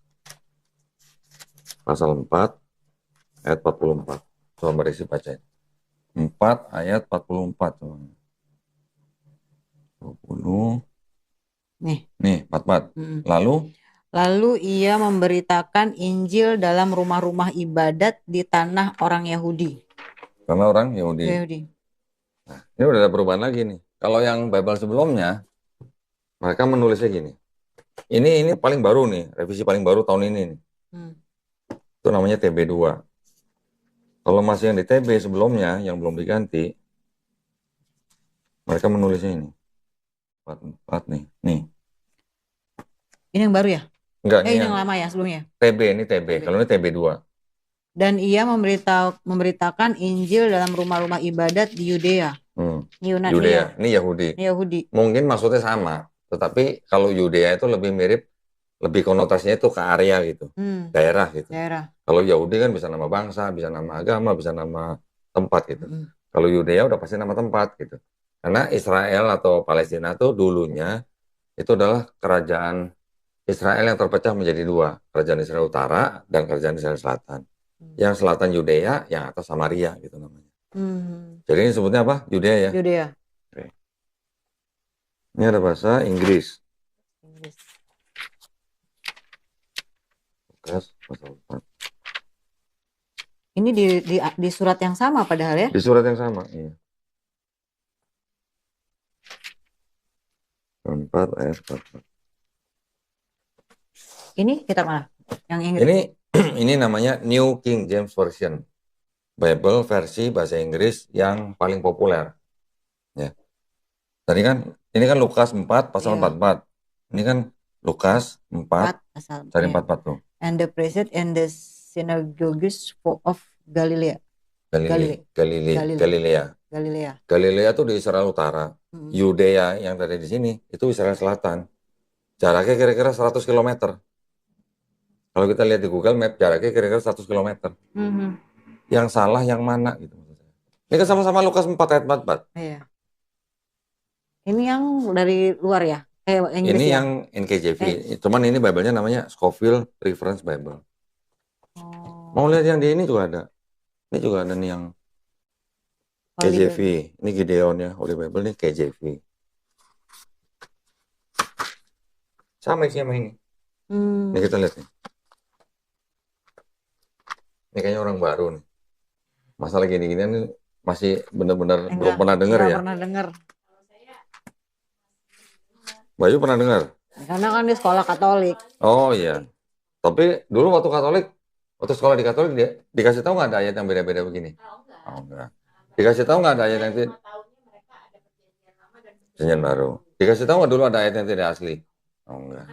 pasal 4 ayat 44. Coba berisi bacain. 4 ayat 44 coba. 20. Nih 44. Lalu ia memberitakan Injil dalam rumah-rumah ibadat di tanah orang Yahudi. Karena orang Yahudi. Nah, ini udah ada perubahan lagi nih. Kalau yang Bible sebelumnya, mereka menulisnya gini. Ini paling baru nih, revisi paling baru tahun ini nih. Itu namanya TB2. Kalau masih yang di TB sebelumnya, yang belum diganti, mereka menulisnya ini. 44 nih. Nih. Ini yang baru ya? Enggak, ini yang lama ya sebelumnya? TB, ini TB. Kalau ini TB2. Dan ia memberitakan Injil dalam rumah-rumah ibadat di Yudea. Yudea, ini Yahudi. Mungkin maksudnya sama. Tetapi kalau Yudea itu lebih mirip, lebih konotasinya itu ke area gitu, daerah gitu. Kalau Yahudi kan bisa nama bangsa, bisa nama agama, bisa nama tempat gitu. Kalau Yudea udah pasti nama tempat gitu. Karena Israel atau Palestina tuh dulunya itu adalah kerajaan Israel yang terpecah menjadi 2, kerajaan Israel Utara dan kerajaan Israel Selatan. Yang selatan Yudea, yang atas Samaria gitu namanya. Jadi ini sebutnya apa? Yudea ya? Yudea. Oke. Ini ada bahasa Inggris. Lukas pasal 4. Ini di surat yang sama padahal ya? Di surat yang sama. Iya. 4 ayat 4. Ini kitab mana? Yang Inggris? Ini namanya New King James Version. Bible versi bahasa Inggris yang paling populer. Ya. Tadi kan ini kan Lukas 4 pasal 44. Ini kan Lukas 4 dari 44 tuh. And the priest in the synagogues of Galilea. Galilea tuh di Israel Utara. Yudea yang tadi di sini itu Israel Selatan. Jaraknya kira-kira 100 km. Kalau kita lihat di Google Map, jaraknya kira-kira 100 km. Yang salah yang mana gitu. Ini kan sama-sama Lukas 4 ayat 44. Iya. Ini yang dari luar ya? Inggris ini ya? Yang NKJV. Cuman ini Bible-nya namanya Scofield Reference Bible. Mau lihat yang di ini juga ada. Ini juga ada nih yang KJV. Ini Gideon ya, Holy Bible ini KJV. Sama sih sama ini. Ini kita lihat nih. Ini kayaknya orang baru nih. Masalah gini-ginian nih masih benar-benar belum pernah dengar ya. Pernah dengar. Bayu pernah dengar? Karena kan di sekolah Katolik. Oh iya. Tapi dulu waktu sekolah di Katolik dia dikasih tahu nggak ada ayat yang beda-beda begini? Oh enggak. Dikasih tahu nggak ada ayat yang Perjanjian Baru? Dikasih tahu nggak dulu ada ayat yang tidak asli? Oh enggak.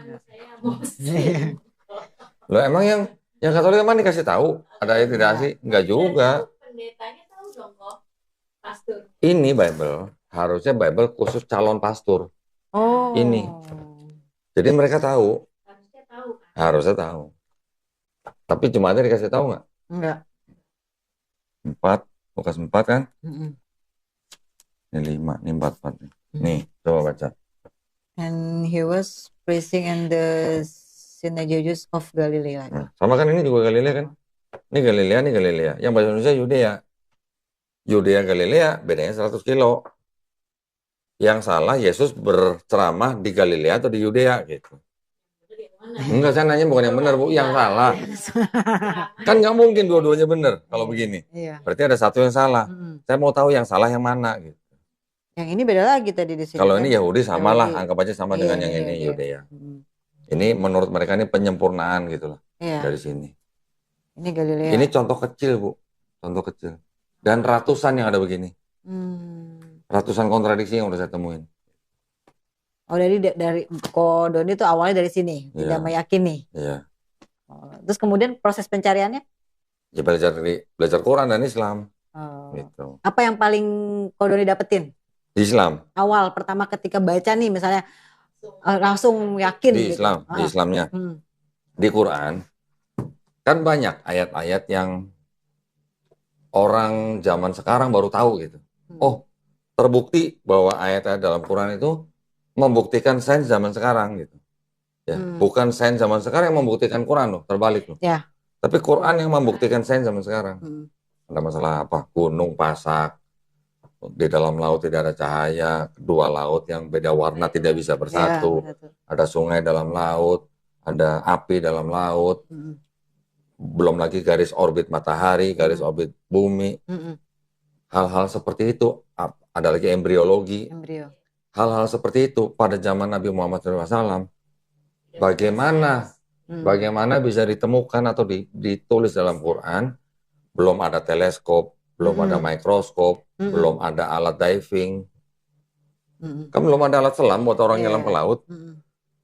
Loh emang yang Katolik emang dikasih tahu ada ayat tidak asli? Enggak juga. Pendetanya tahu dong kok, pastor. Ini Bible harusnya Bible khusus calon pastor. Oh. Ini. Jadi mereka tahu. Harusnya tahu. Tapi jemaatnya dikasih tahu nggak? Enggak. 4, Lukas 4 kan? Ini 5, ini 44. Nih, coba baca. And he was preaching in the synagogues of Galilea. Nah, sama kan ini juga Galilea kan? Ini Galilea. Yang bahasa Indonesia Yudea Galilea, bedanya 100 kilo. Yang salah Yesus berceramah di Galilea atau di Yudea gitu. Enggak, saya nanya bukan yang benar, Bu, yang salah. Kan nggak mungkin dua-duanya benar kalau begini. Iya. Berarti ada satu yang salah. Saya mau tahu yang salah yang mana gitu. Yang ini beda lagi tadi di sini. Kalau ini Yahudi samalah, anggap aja sama dengan yang ini Yudea. Ini menurut mereka ini penyempurnaan gitu loh. Dari sini. Ini Galilea. Ini contoh kecil, Bu. Contoh kecil. Dan ratusan yang ada begini. Ratusan kontradiksi yang udah saya temuin. Oh, dari Ko Doni itu awalnya dari sini, tidak meyakini. Iya. Terus kemudian proses pencariannya? Ya belajar Quran dan Islam. Gitu. Apa yang paling Ko Doni dapetin? Di Islam. Awal pertama ketika baca nih misalnya langsung yakin. Di Islam, di Islamnya. Di Quran kan banyak ayat-ayat yang orang zaman sekarang baru tahu gitu. Oh, terbukti bahwa ayat-ayat dalam Quran itu membuktikan sains zaman sekarang gitu. Ya, bukan sains zaman sekarang yang membuktikan Quran loh, terbalik loh. Ya. Tapi Quran yang membuktikan sains zaman sekarang. Ada masalah apa? Gunung pasak, di dalam laut tidak ada cahaya, dua laut yang beda warna tidak bisa bersatu. Ada sungai dalam laut, ada api dalam laut. Belum lagi garis orbit matahari, garis orbit bumi. Hal-hal seperti itu, ada lagi embriologi. Hal-hal seperti itu pada zaman Nabi Muhammad SAW, bagaimana bisa ditemukan atau ditulis dalam Quran? Belum ada teleskop, belum ada mikroskop, belum ada alat diving, kan belum ada alat selam buat orang nyelam ke laut.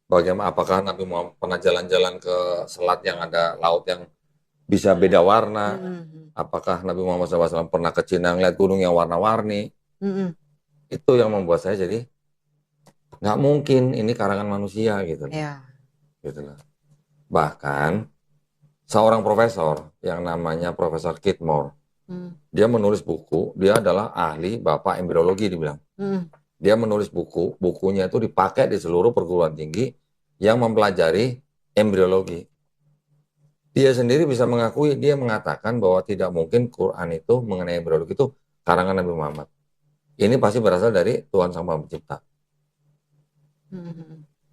Bagaimana? Apakah Nabi Muhammad pernah jalan-jalan ke selat yang ada laut yang bisa beda warna? Apakah Nabi Muhammad SAW pernah ke Cina ngeliat gunung yang warna-warni? Itu yang membuat saya jadi nggak mungkin ini karangan manusia gitu. Gitu loh. Bahkan seorang profesor yang namanya Profesor Kidmore, dia menulis buku. Dia adalah ahli bapak embriologi dibilang. Dia menulis bukunya itu dipakai di seluruh perguruan tinggi yang mempelajari embriologi. Dia sendiri bisa mengakui, dia mengatakan bahwa tidak mungkin Quran itu mengenai embriologi itu karangan Nabi Muhammad. Ini pasti berasal dari Tuhan Sang Maha Pencipta.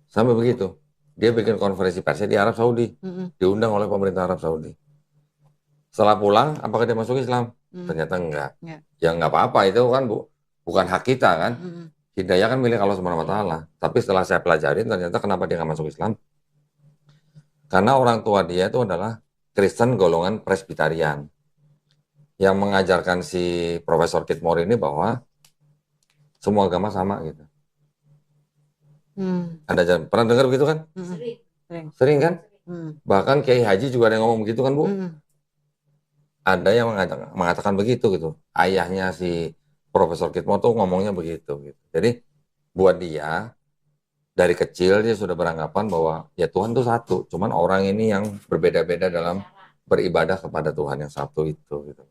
Sampai begitu. Dia bikin konferensi persnya di Arab Saudi. Diundang oleh pemerintah Arab Saudi. Setelah pulang, apakah dia masuk Islam? Ternyata enggak. Ya nggak apa-apa, itu kan bukan hak kita kan. Hidayah kan milik Allah Subhanahu wa Ta'ala. Tapi setelah saya pelajarin, ternyata kenapa dia nggak masuk Islam? Karena orang tua dia itu adalah Kristen golongan Presbyterian yang mengajarkan si Profesor Kitmore ini bahwa semua agama sama gitu. Ada pernah dengar begitu kan? Sering kan? Bahkan Kiai Haji juga ada yang ngomong begitu kan, Bu? Ada yang mengatakan begitu gitu. Ayahnya si Profesor Kitmore tuh ngomongnya begitu gitu. Jadi buat dia dari kecil dia sudah beranggapan bahwa ya Tuhan itu satu, cuman orang ini yang berbeda-beda dalam beribadah kepada Tuhan yang satu itu gitu.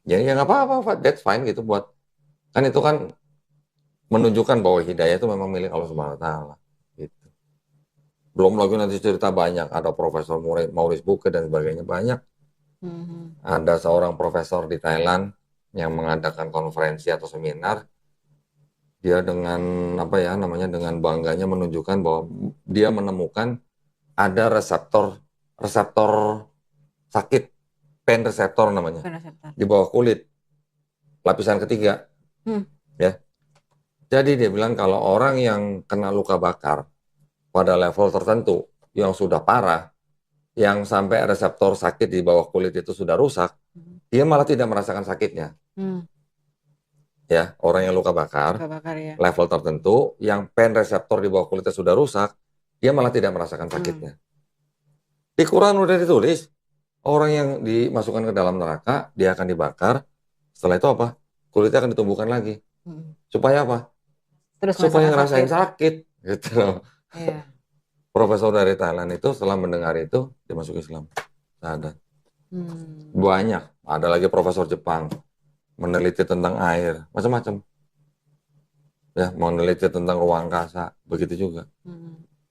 Ya nggak apa-apa, that's fine gitu, buat kan itu kan menunjukkan bahwa hidayah itu memang milik Allah Subhanahu wa Ta'ala gitu. Belum lagi nanti cerita banyak, ada Profesor Maurice Bucaille dan sebagainya banyak. Ada seorang profesor di Thailand yang mengadakan konferensi atau seminar, dia dengan dengan bangganya menunjukkan bahwa dia menemukan ada reseptor sakit, pain reseptor namanya, di bawah kulit, lapisan ketiga. Ya. Jadi dia bilang kalau orang yang kena luka bakar pada level tertentu yang sudah parah, yang sampai reseptor sakit di bawah kulit itu sudah rusak, dia malah tidak merasakan sakitnya. Ya, orang yang luka bakar ya, level tertentu, yang pain reseptor di bawah kulitnya sudah rusak, dia malah tidak merasakan sakitnya. Di Quran udah ditulis, orang yang dimasukkan ke dalam neraka, dia akan dibakar, setelah itu apa? Kulitnya akan ditumbuhkan lagi. Supaya apa? Supaya ngerasain sakit. Gitu. Yeah. Profesor dari Thailand itu setelah mendengar itu, dia masuk Islam. Ada. Banyak. Ada lagi profesor Jepang meneliti tentang air, macam-macam. Ya, meneliti tentang ruang angkasa, begitu juga.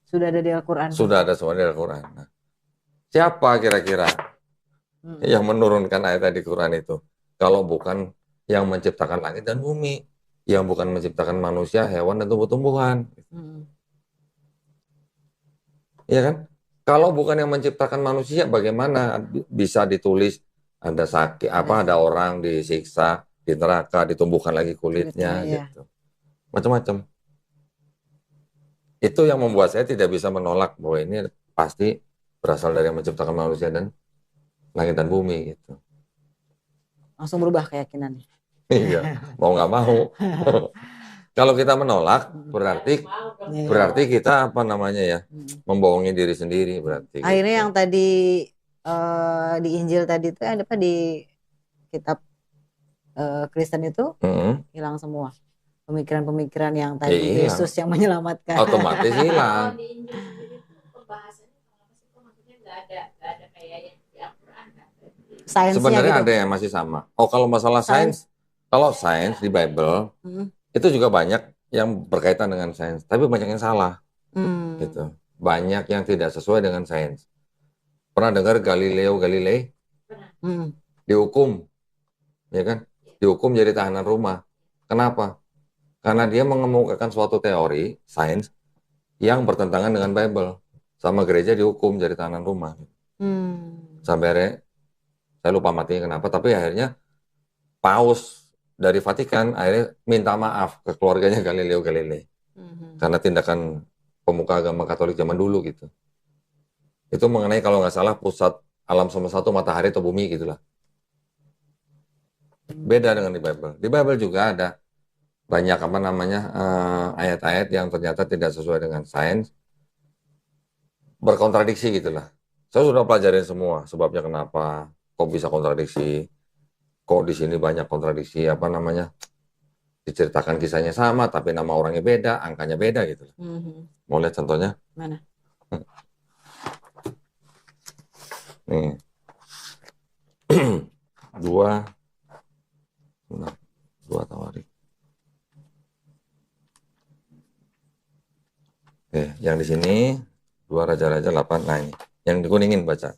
Sudah ada di Al-Quran. Sudah ada semua di Al-Quran. Nah, siapa kira-kira yang menurunkan ayat di Quran itu? Kalau bukan yang menciptakan langit dan bumi, yang bukan menciptakan manusia, hewan, dan tumbuh-tumbuhan. Iya kan? Kalau bukan yang menciptakan manusia, bagaimana bisa ditulis ada sakit, ada orang disiksa di neraka, ditumbuhkan lagi kulitnya, gitu. Macam-macam. Itu yang membuat saya tidak bisa menolak bahwa ini pasti berasal dari yang menciptakan manusia dan langit dan bumi, gitu. Langsung berubah keyakinannya. Iya, mau nggak mau. Kalau kita menolak, berarti kita membohongi diri sendiri berarti. Akhirnya gitu. Yang tadi di Injil tadi itu ada apa di kitab Kristen itu hilang semua. Pemikiran-pemikiran yang tadi Yesus yang menyelamatkan. Otomatis hilang. Di Injil sendiri pembahasannya maksudnya nggak ada kayak yang di Al-Quran kan? Sebenarnya gitu. Ada yang masih sama. Oh, kalau masalah sains, kalau sains di Bible itu juga banyak yang berkaitan dengan sains, tapi banyak yang salah. Gitu. Banyak yang tidak sesuai dengan sains. Pernah dengar Galileo Galilei? Dihukum, ya kan? Dihukum jadi tahanan rumah. Kenapa? Karena dia mengemukakan suatu teori sains yang bertentangan dengan Bible. Sama gereja dihukum jadi tahanan rumah. Sampai akhirnya, saya lupa matinya kenapa, tapi akhirnya Paus dari Vatikan akhirnya minta maaf ke keluarganya Galileo Galilei. Karena tindakan pemuka agama Katolik zaman dulu gitu. Itu mengenai kalau nggak salah pusat alam semesta itu matahari atau bumi gitulah. Beda dengan di Bible. Di Bible juga ada banyak ayat-ayat yang ternyata tidak sesuai dengan sains, berkontradiksi gitulah. Saya sudah pelajarin semua sebabnya kenapa, kok bisa kontradiksi, kok di sini banyak kontradiksi, diceritakan kisahnya sama tapi nama orangnya beda, angkanya beda gitu. Mau lihat contohnya? Mana? Nih. dua Tawarik. Yang di sini 2 Raja-Raja 8. Nah ini, yang dikuningin baca.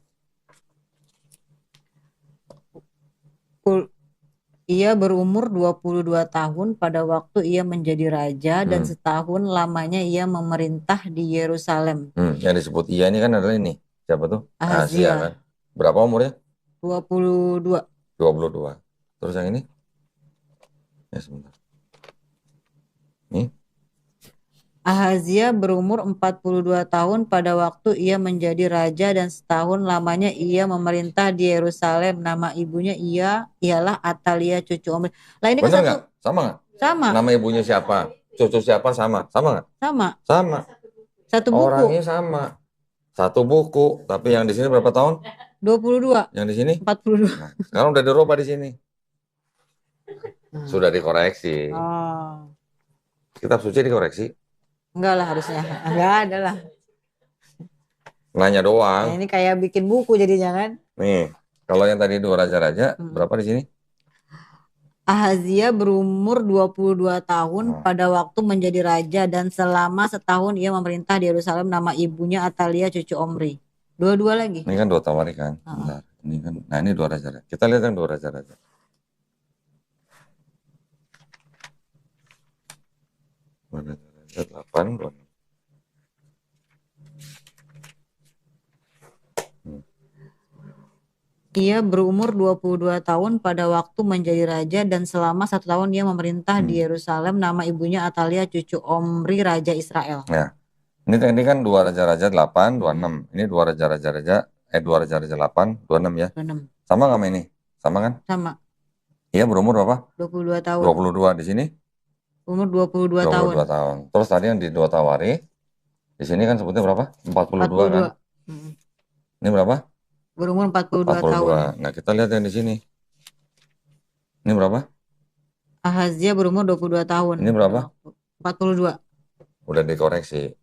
Ia berumur 22 tahun pada waktu ia menjadi raja dan setahun lamanya ia memerintah di Yerusalem. Yang disebut ia ini kan adalah ini. Siapa tuh? Ahazia kan. Berapa umurnya? 22. 22. Terus yang ini? Ya sebentar. Nih. Ahazia berumur 42 tahun pada waktu ia menjadi raja dan setahun lamanya ia memerintah di Yerusalem. Nama ibunya ialah Atalia cucu Omri. Lah ini kan Bener satu nggak? Sama nggak? sama, Nama ibunya siapa? Cucu siapa sama? Sama nggak? sama. Sama. Satu buku Orangnya sama. Satu buku. Tapi yang di sini berapa tahun? 22, Yang di sini? 42. Nah, sekarang udah dirubah di sini. Sudah dikoreksi. Oh, Kitab suci dikoreksi. enggak lah harusnya. Enggak ada lah. Nanya Nah, doang. ini kayak bikin buku jadinya kan. Nih, kalau yang tadi dua raja-raja, berapa di sini? Ahazia berumur 22 tahun pada waktu menjadi raja dan selama setahun ia memerintah di Yerusalem. Nama ibunya Atalia cucu Omri. Dua-dua lagi. Ini kan dua tawari kan. Bentar. Ini kan, nah ini dua raja-raja. Kita lihat yang dua raja-raja. Dua raja-raja 8, 2. Ia berumur 22 tahun pada waktu menjadi raja dan selama 1 tahun ia memerintah di Yerusalem. Nama ibunya Atalia cucu Omri raja Israel. Ya. Ini kan dua raja-raja 8, 26. Ini dua raja-raja 8, 26 ya. 26. Sama nggak sama ini? Sama kan? Sama. Iya berumur berapa? 22 tahun. 22 di sini? Umur 22 tahun. 22 tahun. Terus tadi yang di dua tawari, di sini kan sebutnya berapa? 42 kan? Ini berapa? Berumur 42 tahun. Nah, kita lihat yang di sini. Ini berapa? Ahazia berumur 22 tahun. Ini berapa? 42. Udah dikoreksi.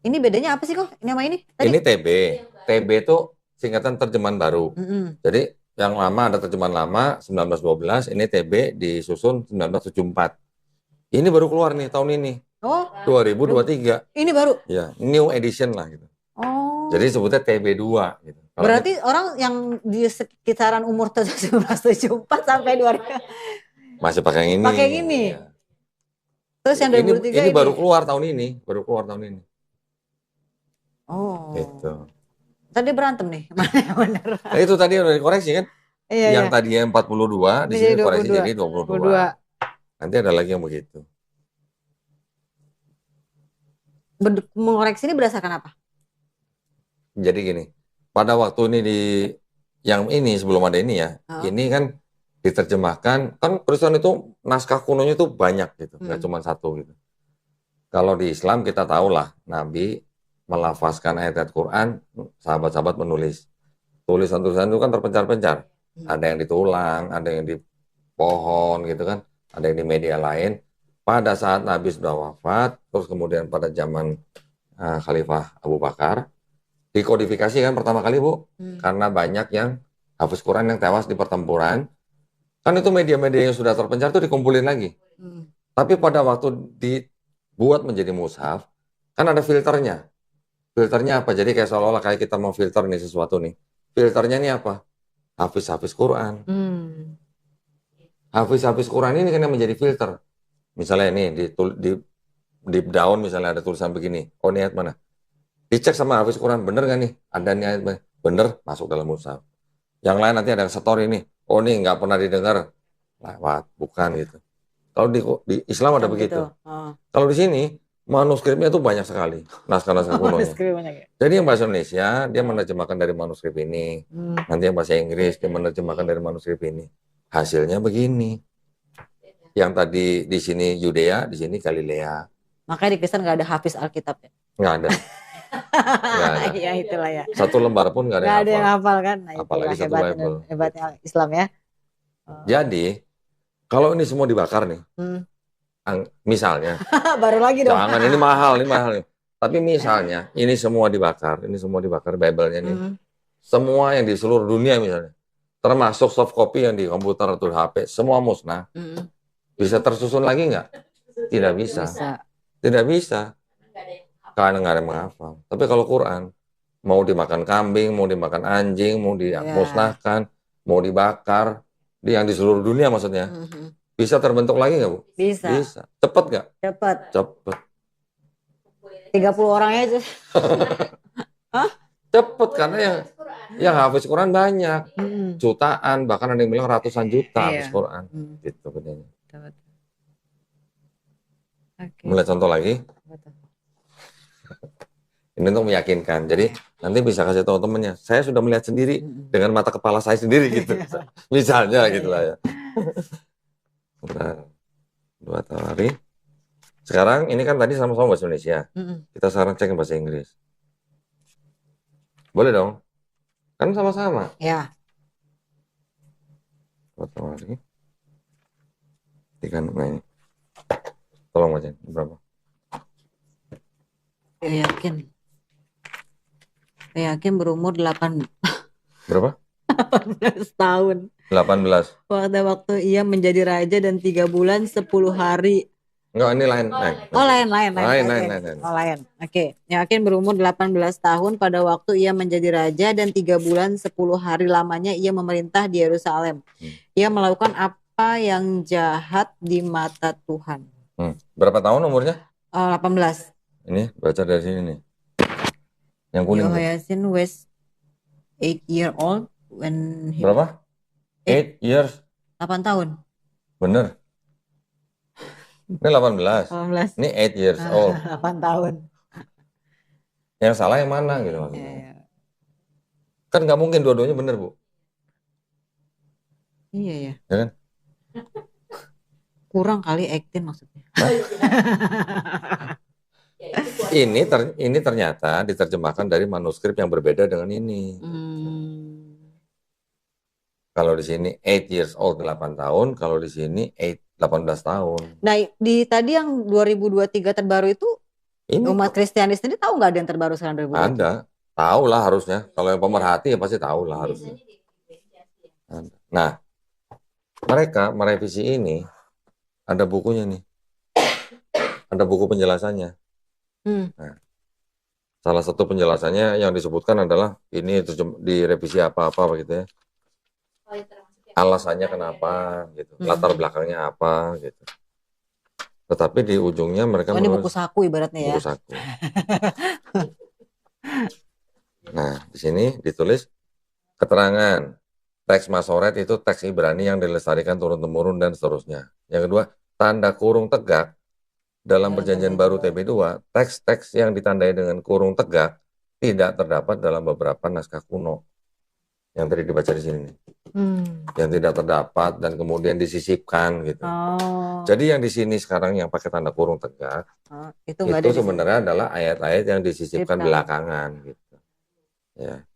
Ini bedanya apa sih kok? Ini sama ini? Tadi? Ini TB. TB itu singkatan terjemahan baru. Jadi yang lama ada terjemahan lama 1912, ini TB disusun 1974. Ini baru keluar nih tahun ini. Oh, 2023. ini baru? Ya, new edition lah gitu. Oh. Jadi sebutnya TB2 gitu. Kalau berarti orang yang di sekitaran umur 1974 sampai 2000 masih pakai yang ini. Pakai yang ini. Ya. Terus yang 2003 ini baru keluar tahun ini, Oh. Gitu. Tadi berantem nih. Bener. Nah, itu tadi udah dikoreksi kan? Iya, yang tadinya 42 di sini koreksi jadi 22. Nanti ada lagi yang begitu. Mengoreksi ini berdasarkan apa? Jadi gini, pada waktu ini yang ini sebelum ada ini ya, ini kan diterjemahkan, kan Kristen itu naskah kunonya itu banyak gitu, nggak cuma satu gitu. Kalau di Islam kita tahu lah, Nabi melafazkan ayat-ayat Quran, sahabat-sahabat menulis. Tulisan-tulisan itu kan terpencar-pencar. Ada yang ditulang, ada yang di pohon gitu kan, ada yang di media lain. Pada saat Nabi sudah wafat, terus kemudian pada zaman Khalifah Abu Bakar, dikodifikasi kan pertama kali Bu, karena banyak yang hafiz Quran yang tewas di pertempuran. Kan itu media-media yang sudah terpencar itu dikumpulin lagi. Tapi pada waktu dibuat menjadi mushaf, kan ada filternya. Filternya apa? Jadi kayak seolah-olah kayak kita mau filter nih sesuatu nih. Filternya ini apa? Hafiz-hafiz Quran. Hafiz-hafiz Quran ini kan yang menjadi filter. Misalnya ini di daun misalnya ada tulisan begini. Oh ini ayat mana? Dicek sama hafiz Quran, bener gak nih? Ada nih ayat mana? Bener, masuk dalam mushaf. Yang lain nanti ada story ini. Oh ini nggak pernah didengar. Lewat, bukan gitu. Kalau di Islam ada begitu. Kalau di sini manuskripnya itu banyak sekali, naskah-naskah kunonya. Jadi yang bahasa Indonesia dia menerjemahkan dari manuskrip ini, nanti yang bahasa Inggris dia menerjemahkan dari manuskrip ini. Hasilnya begini. Yang tadi di sini Yudea, di sini Galilea. Makanya di Kristen nggak ada hafiz Alkitab ya? Nggak ada. Nggak ada. Ya itulah ya. Satu lembar pun nggak ada yang hafal kan. Nah, apalagi satu Bible. Hebatnya Islam ya. Jadi kalau ini semua dibakar nih, misalnya. Baru lagi dong. Jangan, ini mahal nih. Tapi misalnya ini semua dibakar Bible-nya nih. Semua yang di seluruh dunia misalnya, termasuk soft copy yang di komputer atau HP, semua musnah. Bisa tersusun lagi nggak? Tidak bisa. Tidak bisa. Karena nggak ada yang menghafal. Tapi kalau Quran, mau dimakan kambing, mau dimakan anjing, mau dimusnahkan, mau dibakar, yang di seluruh dunia maksudnya, bisa terbentuk lagi nggak Bu? Bisa. Cepet nggak? Cepet. 30 orangnya aja. Hah? Cepet karena yang hafiz Quran banyak. Jutaan, bahkan ada yang bilang ratusan juta hafiz Quran. Gitu bedanya. Mulai contoh lagi. Ini untuk meyakinkan. Jadi nanti bisa kasih tahu temennya. Saya sudah melihat sendiri dengan mata kepala saya sendiri gitu. Misalnya gitu lah ya. Benar. 2 hari. Sekarang ini kan tadi sama-sama bahasa Indonesia. Kita sekarang cek bahasa Inggris. Boleh dong? Kan sama-sama. Ya. 2 hari. 3 ini. Tolong bacain. Berapa? Saya yakin berumur 8 Berapa? 18 tahun. 18. Waktu ia menjadi raja dan 3 bulan 10 hari. Enggak, ini lain. Oh, lain. Lain. Oke. Yakin berumur 18 tahun pada waktu ia menjadi raja dan 3 bulan 10 hari lamanya ia memerintah di Yerusalem. Ia melakukan apa yang jahat di mata Tuhan. Berapa tahun umurnya? 18. Ini baca dari sini nih. Yang kuning. Yehoyasin was 8 year old when he... Berapa? 8 years. 8 tahun. Bener. Ini 18. Ini 8 years old. 8 tahun. Yang salah yang mana gitu maksudnya. Kan nggak mungkin dua-duanya bener, Bu. Iya ya. Ya kan? Kurang kali 18 maksudnya. Ini ternyata diterjemahkan dari manuskrip yang berbeda dengan ini. Kalau di sini 8 years old 8 tahun, kalau di sini 18 tahun. Nah, di tadi yang 2023 terbaru itu ini umat Kristiani sendiri tahu nggak ada yang terbaru sekarang 2023? Ada, tahu lah harusnya. Kalau yang pemerhati ya pasti tahu lah harusnya. Nah, mereka merevisi ini, ada bukunya nih, ada buku penjelasannya. Nah, salah satu penjelasannya yang disebutkan adalah ini direvisi apa-apa gitu ya. Alasannya kenapa gitu, latar belakangnya apa gitu. Tetapi di ujungnya mereka ini buku saku ibaratnya ya. Buku saku. Nah, di sini ditulis keterangan teks Masoret itu teks Ibrani yang dilestarikan turun-temurun dan seterusnya. Yang kedua, tanda kurung tegak dalam Perjanjian Baru TB2, teks-teks yang ditandai dengan kurung tegak tidak terdapat dalam beberapa naskah kuno. Yang tadi dibaca di sini. Yang tidak terdapat dan kemudian disisipkan gitu. Jadi yang di sini sekarang yang pakai tanda kurung tegak, itu sebenarnya adalah ayat-ayat yang disisipkan belakangan gitu. Ya.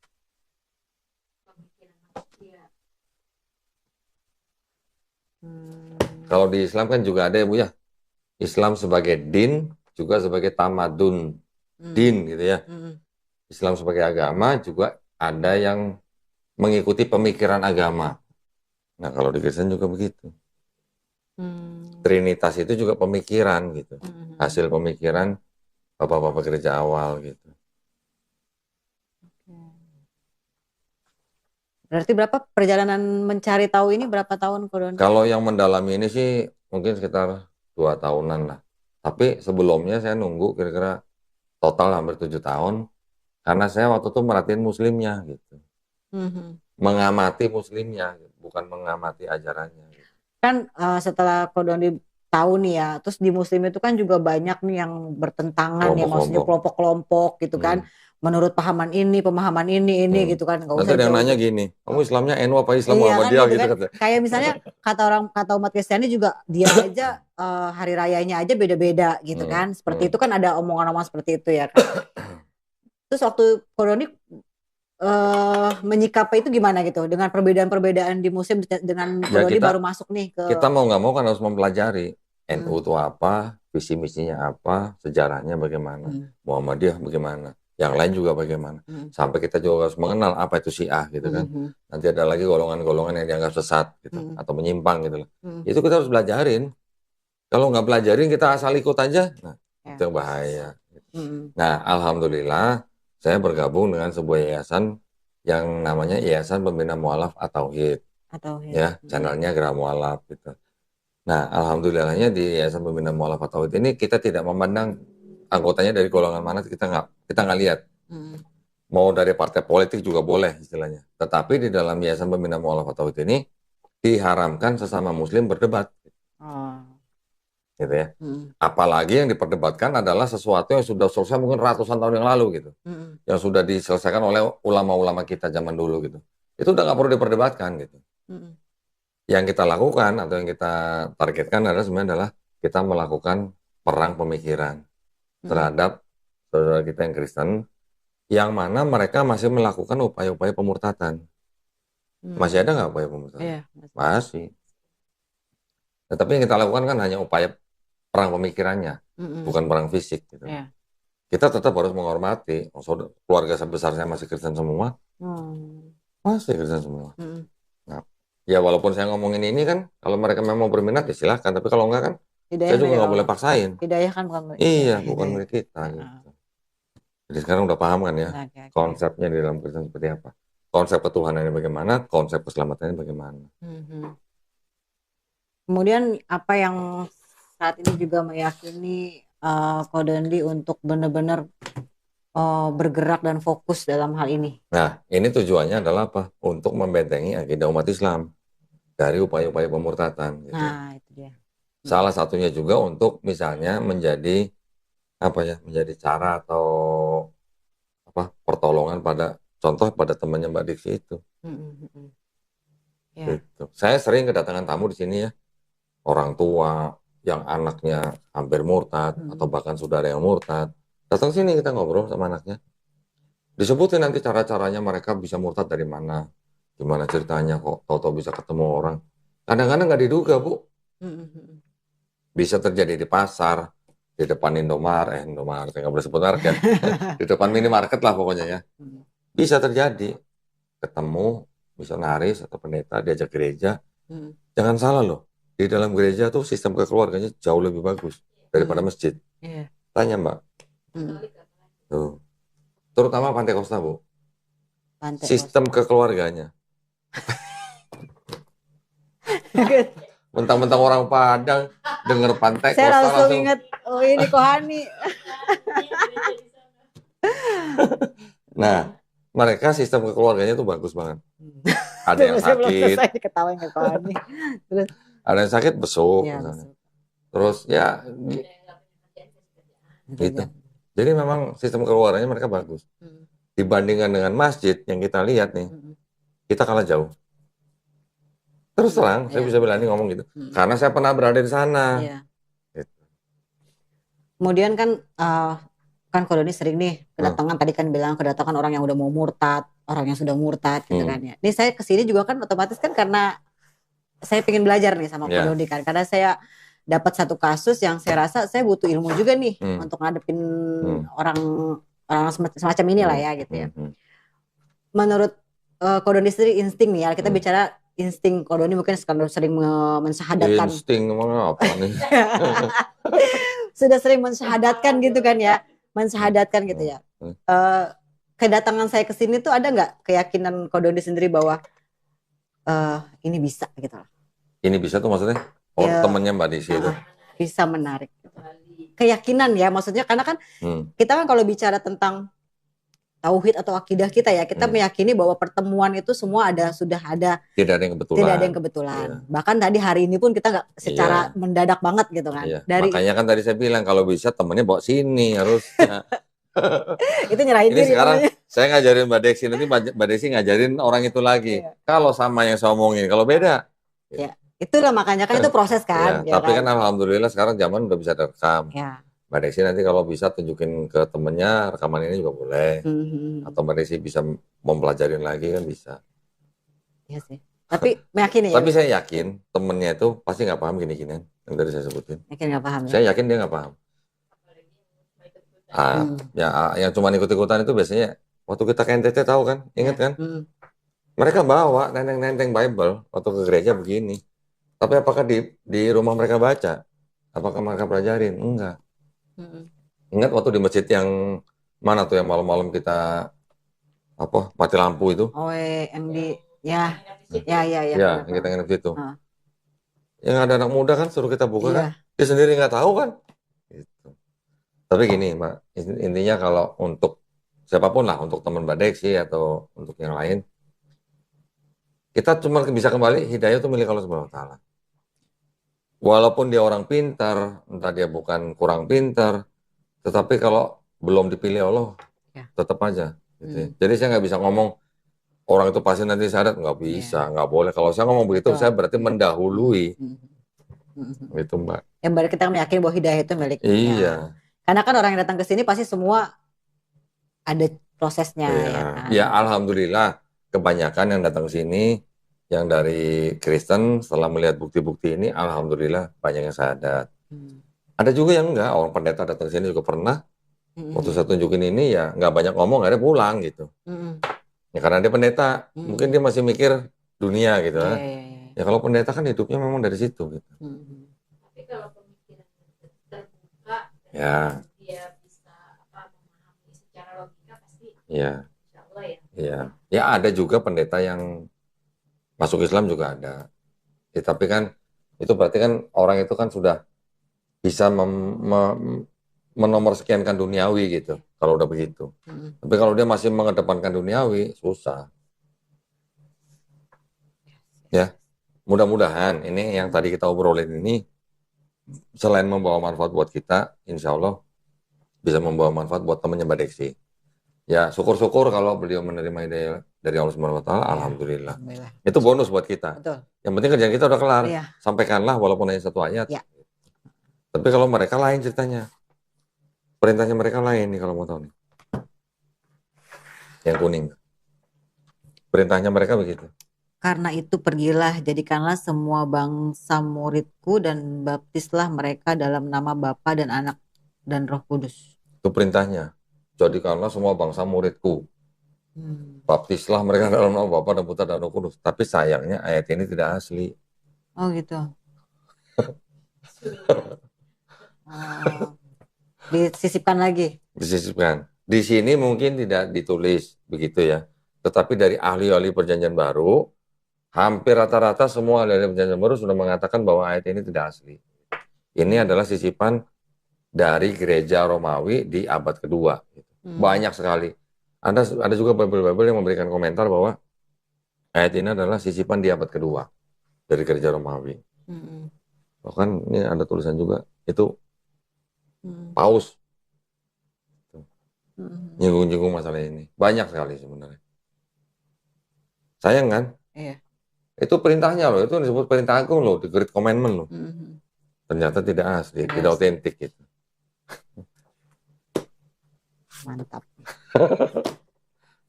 Kalau di Islam kan juga ada ya Bu ya. Islam sebagai din, juga sebagai tamadun. Din gitu ya. Islam sebagai agama juga ada yang mengikuti pemikiran agama. Nah kalau di Kristen juga begitu. Trinitas itu juga pemikiran gitu. Hasil pemikiran bapak-bapak gereja awal gitu. Berarti berapa perjalanan mencari tahu ini berapa tahun Kodon? Kalau yang mendalami ini sih mungkin sekitar 2 tahunan lah. Tapi sebelumnya saya nunggu kira-kira total hampir 7 tahun. Karena saya waktu itu merhatiin muslimnya gitu. Mengamati muslimnya, bukan mengamati ajarannya. Gitu. Kan setelah Kodon tahu nih ya, terus di muslim itu kan juga banyak nih yang bertentangan ya, maksudnya kelompok-kelompok gitu kan. Menurut pemahaman ini gitu kan. Nanti ada yang nanya gini, kamu Islamnya NU apa Islam Muhammadiyah gitu kan. Kayak misalnya kata umat Kristiani juga dia aja hari rayanya aja beda-beda gitu kan. Seperti itu kan ada omongan-omongan seperti itu ya kan. Terus waktu Kodoni menyikapi itu gimana gitu dengan perbedaan-perbedaan di muslim dengan Kodoni baru masuk nih ke kita mau nggak mau kan harus mempelajari NU itu apa, visi misinya apa, sejarahnya bagaimana, Muhammadiyah bagaimana. Yang lain juga bagaimana. Sampai kita juga harus mengenal apa itu Syiah gitu kan. Nanti ada lagi golongan-golongan yang dianggap sesat gitu atau menyimpang gitu. Itu kita harus belajarin. Kalau nggak belajarin kita asal ikut aja, nah itu bahaya. Nah, alhamdulillah saya bergabung dengan sebuah yayasan yang namanya Yayasan Pembina Mu'alaf At-Tauhid. Ya, channelnya Gerah Mu'alaf gitu. Nah, alhamdulillahnya di Yayasan Pembina Mu'alaf At-Tauhid ini kita tidak memandang anggotanya dari golongan mana kita nggak lihat. Mau dari partai politik juga boleh istilahnya. Tetapi di dalam Yayasan Pembina Mu'allafat Tauhid ini diharamkan sesama Muslim berdebat. Gitu ya. Apalagi yang diperdebatkan adalah sesuatu yang sudah selesai mungkin ratusan tahun yang lalu gitu. Yang sudah diselesaikan oleh ulama-ulama kita zaman dulu gitu. Itu udah nggak perlu diperdebatkan gitu. Yang kita lakukan atau yang kita targetkan adalah sebenarnya adalah kita melakukan perang pemikiran terhadap saudara kita yang Kristen, yang mana mereka masih melakukan upaya-upaya pemurtatan. Masih ada nggak upaya pemurtatan? Iya, masih. Nah, tapi yang kita lakukan kan hanya upaya perang pemikirannya, bukan perang fisik. Gitu. Kita tetap harus menghormati. Keluarga sebesar saya masih Kristen semua, masih Kristen semua. Nah, ya walaupun saya ngomongin ini kan, kalau mereka memang berminat ya silahkan. Tapi kalau enggak kan, saya juga nggak boleh paksain. Hidayah kan bukan milik iya, bukan milik kita. Gitu. Jadi sekarang udah paham kan ya, konsepnya di dalam Kristen seperti apa. Konsep ketuhanannya bagaimana, konsep keselamatannya bagaimana. Kemudian apa yang saat ini juga meyakini Ko Dondi untuk benar-benar bergerak dan fokus dalam hal ini. Nah, ini tujuannya adalah apa? Untuk membentengi akidah umat Islam dari upaya-upaya pemurtatan. Gitu. Nah, itu dia. Salah satunya juga untuk misalnya menjadi menjadi cara atau pertolongan pada temannya Mbak Diksi itu. Gitu. Saya sering kedatangan tamu di sini ya, orang tua yang anaknya hampir murtad atau bahkan saudara yang murtad, datang sini kita ngobrol sama anaknya, disebutin nanti cara-caranya mereka bisa murtad dari mana, gimana ceritanya kok tahu-tahu bisa ketemu orang. Kadang-kadang nggak diduga Bu, bisa terjadi di pasar, di depan Indomaret, saya nggak boleh sebut merek ya, di depan minimarket lah pokoknya ya, bisa terjadi ketemu misionaris atau pendeta diajak gereja. Jangan salah loh, di dalam gereja tuh sistem kekeluarganya jauh lebih bagus daripada masjid. Tanya Mbak, tuh, terutama Pantai Kosta Bu, sistem kekeluarganya. Mentang-mentang orang Padang denger Pantai Kosta saya langsung ingat, oh ini Kohani. Nah, mereka sistem kekeluarganya tuh bagus banget. Ada yang sakit, Terus, ada yang sakit besuk, terus ya gitu. Jadi memang sistem kekeluarganya mereka bagus. Dibandingkan dengan masjid yang kita lihat nih, kita kalah jauh. Terus terang, saya bisa berani ngomong gitu, karena saya pernah berada di sana. Gitu. Kemudian kan Ko Dondi sering nih kedatangan, tadi kan bilang kedatangan orang yang udah mau murtad, orang yang sudah murtad gitu kan ya. Ini saya kesini juga kan otomatis kan karena saya pengen belajar nih sama Ko Dondi kan, karena saya dapat satu kasus yang saya rasa saya butuh ilmu juga nih untuk ngadepin orang semacam inilah ya gitu ya. Menurut Ko Dondi sendiri insting nih ya, kita bicara insting Ko Dondi mungkin sering mensyahadatkan. Insting emang apa nih? Sudah sering mensyahadatkan gitu kan ya, mensyahadatkan gitu ya. Kedatangan saya ke sini tuh ada nggak keyakinan Ko Dondi sendiri bahwa ini bisa gitu? Ini bisa tuh maksudnya? Oh ya, temennya Mbak Desi itu bisa menarik keyakinan ya, maksudnya karena kan kita kan kalau bicara tentang tauhid atau akidah kita ya, kita meyakini bahwa pertemuan itu semua sudah ada, tidak ada yang kebetulan. Bahkan tadi hari ini pun kita nggak secara mendadak banget gitu kan. Makanya kan tadi saya bilang kalau bisa temennya bawa sini harusnya. Itu nyerahin ini diri. Sekarang saya ngajarin Mbak Desi, nanti Mbak Desi ngajarin orang itu lagi. Kalau sama yang saya omongin, kalau beda. Itulah makanya kan itu proses kan. Tapi kan alhamdulillah sekarang zaman udah bisa direkam. Mbak Desi nanti kalau bisa tunjukin ke temennya rekaman ini juga boleh. Atau Mbak Desi bisa mempelajarin lagi kan bisa. Iya sih. Tapi meyakini ya. Tapi saya yakin temennya itu pasti nggak paham gini-ginian yang tadi saya sebutin. Yakin nggak paham ya? Saya yakin dia nggak paham. Yang cuma ikut-ikutan itu biasanya waktu kita ke NTT tahu kan, ingat kan? Mereka bawa nenteng-nenteng Bible waktu ke gereja begini. Tapi apakah di rumah mereka baca? Apakah mereka pelajarin? Enggak. Ingat waktu di masjid yang mana tuh yang malam-malam kita mati lampu itu? Oh, yang di ya. Yang kita nginep situ. Yang ada anak muda kan suruh kita buka kan? Dia sendiri nggak tahu kan? Gitu. Tapi gini, Mbak, intinya kalau untuk siapapun lah, untuk teman Mbak Dexy atau untuk yang lain, kita cuma bisa kembali, hidayah itu milik Allah Subhanahu wa Ta'ala. Walaupun dia orang pintar, entah dia bukan kurang pintar, tetapi kalau belum dipilih Allah, Ya. tetap aja. Gitu ya. Jadi saya nggak bisa ngomong orang itu pasti nanti syarat, nggak bisa, nggak boleh. Kalau saya ngomong begitu, saya berarti mendahului. Gitu, Mbak. Ya berarti kita meyakini bahwa hidayah itu miliknya. Iya. Karena kan orang yang datang ke sini pasti semua ada prosesnya. Iya. Ya, kan? Ya alhamdulillah kebanyakan yang datang ke sini yang dari Kristen setelah melihat bukti-bukti ini, alhamdulillah banyak yang sadar. Ada juga yang enggak, orang pendeta datang ke sini juga pernah. Waktu saya tunjukin ini ya nggak banyak ngomong, akhirnya pulang gitu. Ya karena dia pendeta, mungkin dia masih mikir dunia gitu. Ya kalau pendeta kan hidupnya memang dari situ gitu. Tapi kalau pemikiran terbuka, Ya. dia bisa memahami secara logika pasti. Iya. Insya Allah ya. Iya. Ya ada juga pendeta yang masuk Islam juga ada. Ya, tapi kan itu berarti kan orang itu kan sudah bisa menomorsekiankan duniawi gitu. Kalau udah begitu. Tapi kalau dia masih mengedepankan duniawi, susah. Ya. Mudah-mudahan ini yang tadi kita obrolin ini selain membawa manfaat buat kita, insya Allah bisa membawa manfaat buat temannya Mbak Dexy. Ya syukur-syukur kalau beliau menerima hidayah dari Allah Subhanahu wa Ta'ala, alhamdulillah. Itu bonus buat kita. Betul. Yang penting kerjaan kita udah kelar. Iya. Sampaikanlah walaupun hanya satu ayat. Ya. Tapi kalau mereka lain ceritanya. Perintahnya mereka lain nih kalau mau tahu nih. Yang kuning. Perintahnya mereka begitu. Karena itu pergilah, jadikanlah semua bangsa muridku dan baptislah mereka dalam nama Bapa dan Anak dan Roh Kudus. Itu perintahnya. Jadikanlah semua bangsa muridku. Baptislah mereka dalam nama Bapa dan Putra dan Roh Kudus. Tapi sayangnya ayat ini tidak asli. Oh gitu. Disisipkan lagi. Disisipkan. Di sini mungkin tidak ditulis begitu ya. Tetapi dari ahli-ahli perjanjian baru, hampir rata-rata semua ahli perjanjian baru sudah mengatakan bahwa ayat ini tidak asli. Ini adalah sisipan dari gereja Romawi di abad kedua. Banyak sekali. Ada juga Bible-Bible yang memberikan komentar bahwa ayat ini adalah sisipan di abad kedua dari gereja Romawi. Bahkan ini ada tulisan juga, itu Paus nyinggung-nyinggung masalah ini. Banyak sekali sebenarnya. Sayang kan? Iya. Itu perintahnya loh, itu disebut perintah agung loh, the Great Commandment loh. Ternyata tidak asli, tidak otentik gitu. Mantap.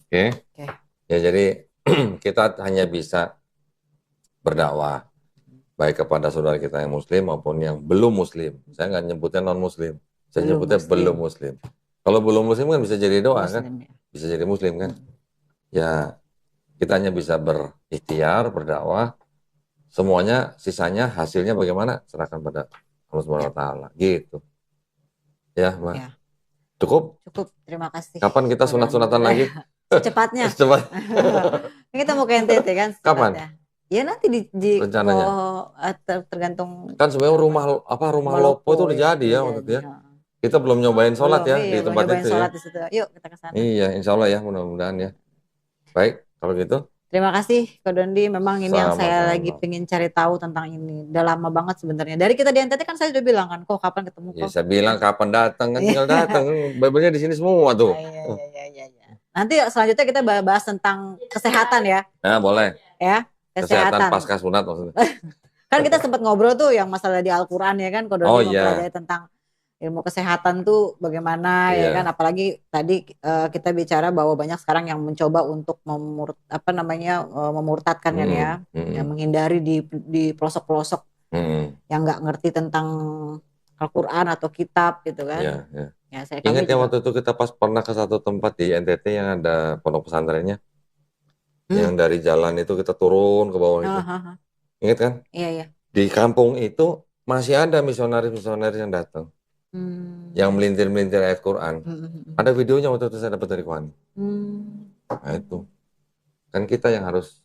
Oke. Ya jadi kita hanya bisa berdakwah baik kepada saudara kita yang muslim maupun yang belum muslim. Saya nggak nyebutnya non muslim, saya nyebutnya belum muslim. Kalau belum muslim kan bisa jadi doa kan, bisa jadi muslim kan. Ya kita hanya bisa berikhtiar, berdakwah. Semuanya, sisanya, hasilnya bagaimana serahkan pada Allah Subhanahu wa Ta'ala. Gitu. Ya, Mbak. Ya. Cukup? Cukup, terima kasih. Kapan kita sunat-sunatan lagi? Secepatnya. Cepat. Kita mau ke NTT kan? Kapan? Ya nanti di rencananya. Tergantung. Kan sebenarnya rumah Lopo itu udah jadi ya waktu itu ya. Kita belum nyobain sholat ya di tempat itu ya. Yuk kita ke sana. Iya, insya Allah ya, mudah-mudahan ya. Baik, kalau gitu. Terima kasih Ko Dondi, memang ini yang saya lagi pengen cari tahu tentang ini. Udah lama banget sebenarnya. Dari kita di NTT kan saya udah bilang kan, kok kapan ketemu kok. Ya, saya bilang kapan datang, kan tinggal datang. Bible-nya di sini semua tuh. Iya. Nanti selanjutnya kita bahas tentang kesehatan ya. Nah, boleh. Ya, kesehatan pasca sunat maksudnya. Kan kita sempat ngobrol tuh yang masalah di Al-Qur'an ya kan, Ko Dondi mempelajari tentang ilmu kesehatan tuh bagaimana ya kan, apalagi tadi kita bicara bahwa banyak sekarang yang mencoba untuk memurtadkan kan ya, yang menghindari di pelosok-pelosok yang nggak ngerti tentang Al-Quran atau kitab gitu kan. Ya, ingat ya waktu itu kita pas pernah ke satu tempat di NTT yang ada pondok pesantrennya, yang dari jalan itu kita turun ke bawah itu, ingat kan? Iya. Di kampung itu masih ada misionaris yang datang. Yang melintir-melintir ayat Quran. Ada videonya waktu itu saya dapat dari Kwani. Nah itu. Kan kita yang harus.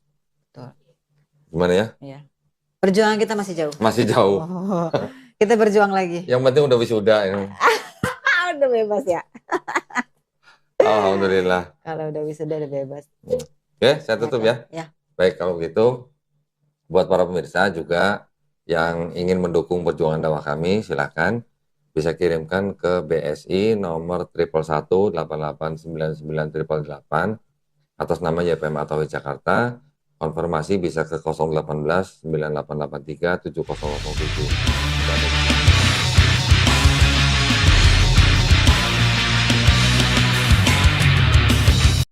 Gimana ya? Iya. Perjuangan kita masih jauh. Masih jauh. Kita berjuang lagi. Yang penting udah wisuda. Udah udah bebas ya. Alhamdulillah. Kalau udah wisuda udah bebas. Oke, saya tutup ya. Ya. Baik, kalau gitu buat para pemirsa juga yang ingin mendukung perjuangan dakwah kami, silakan bisa kirimkan ke BSI nomor 111889988 atas nama YPM Atauhid Jakarta. Konfirmasi bisa ke 018 9883 7007.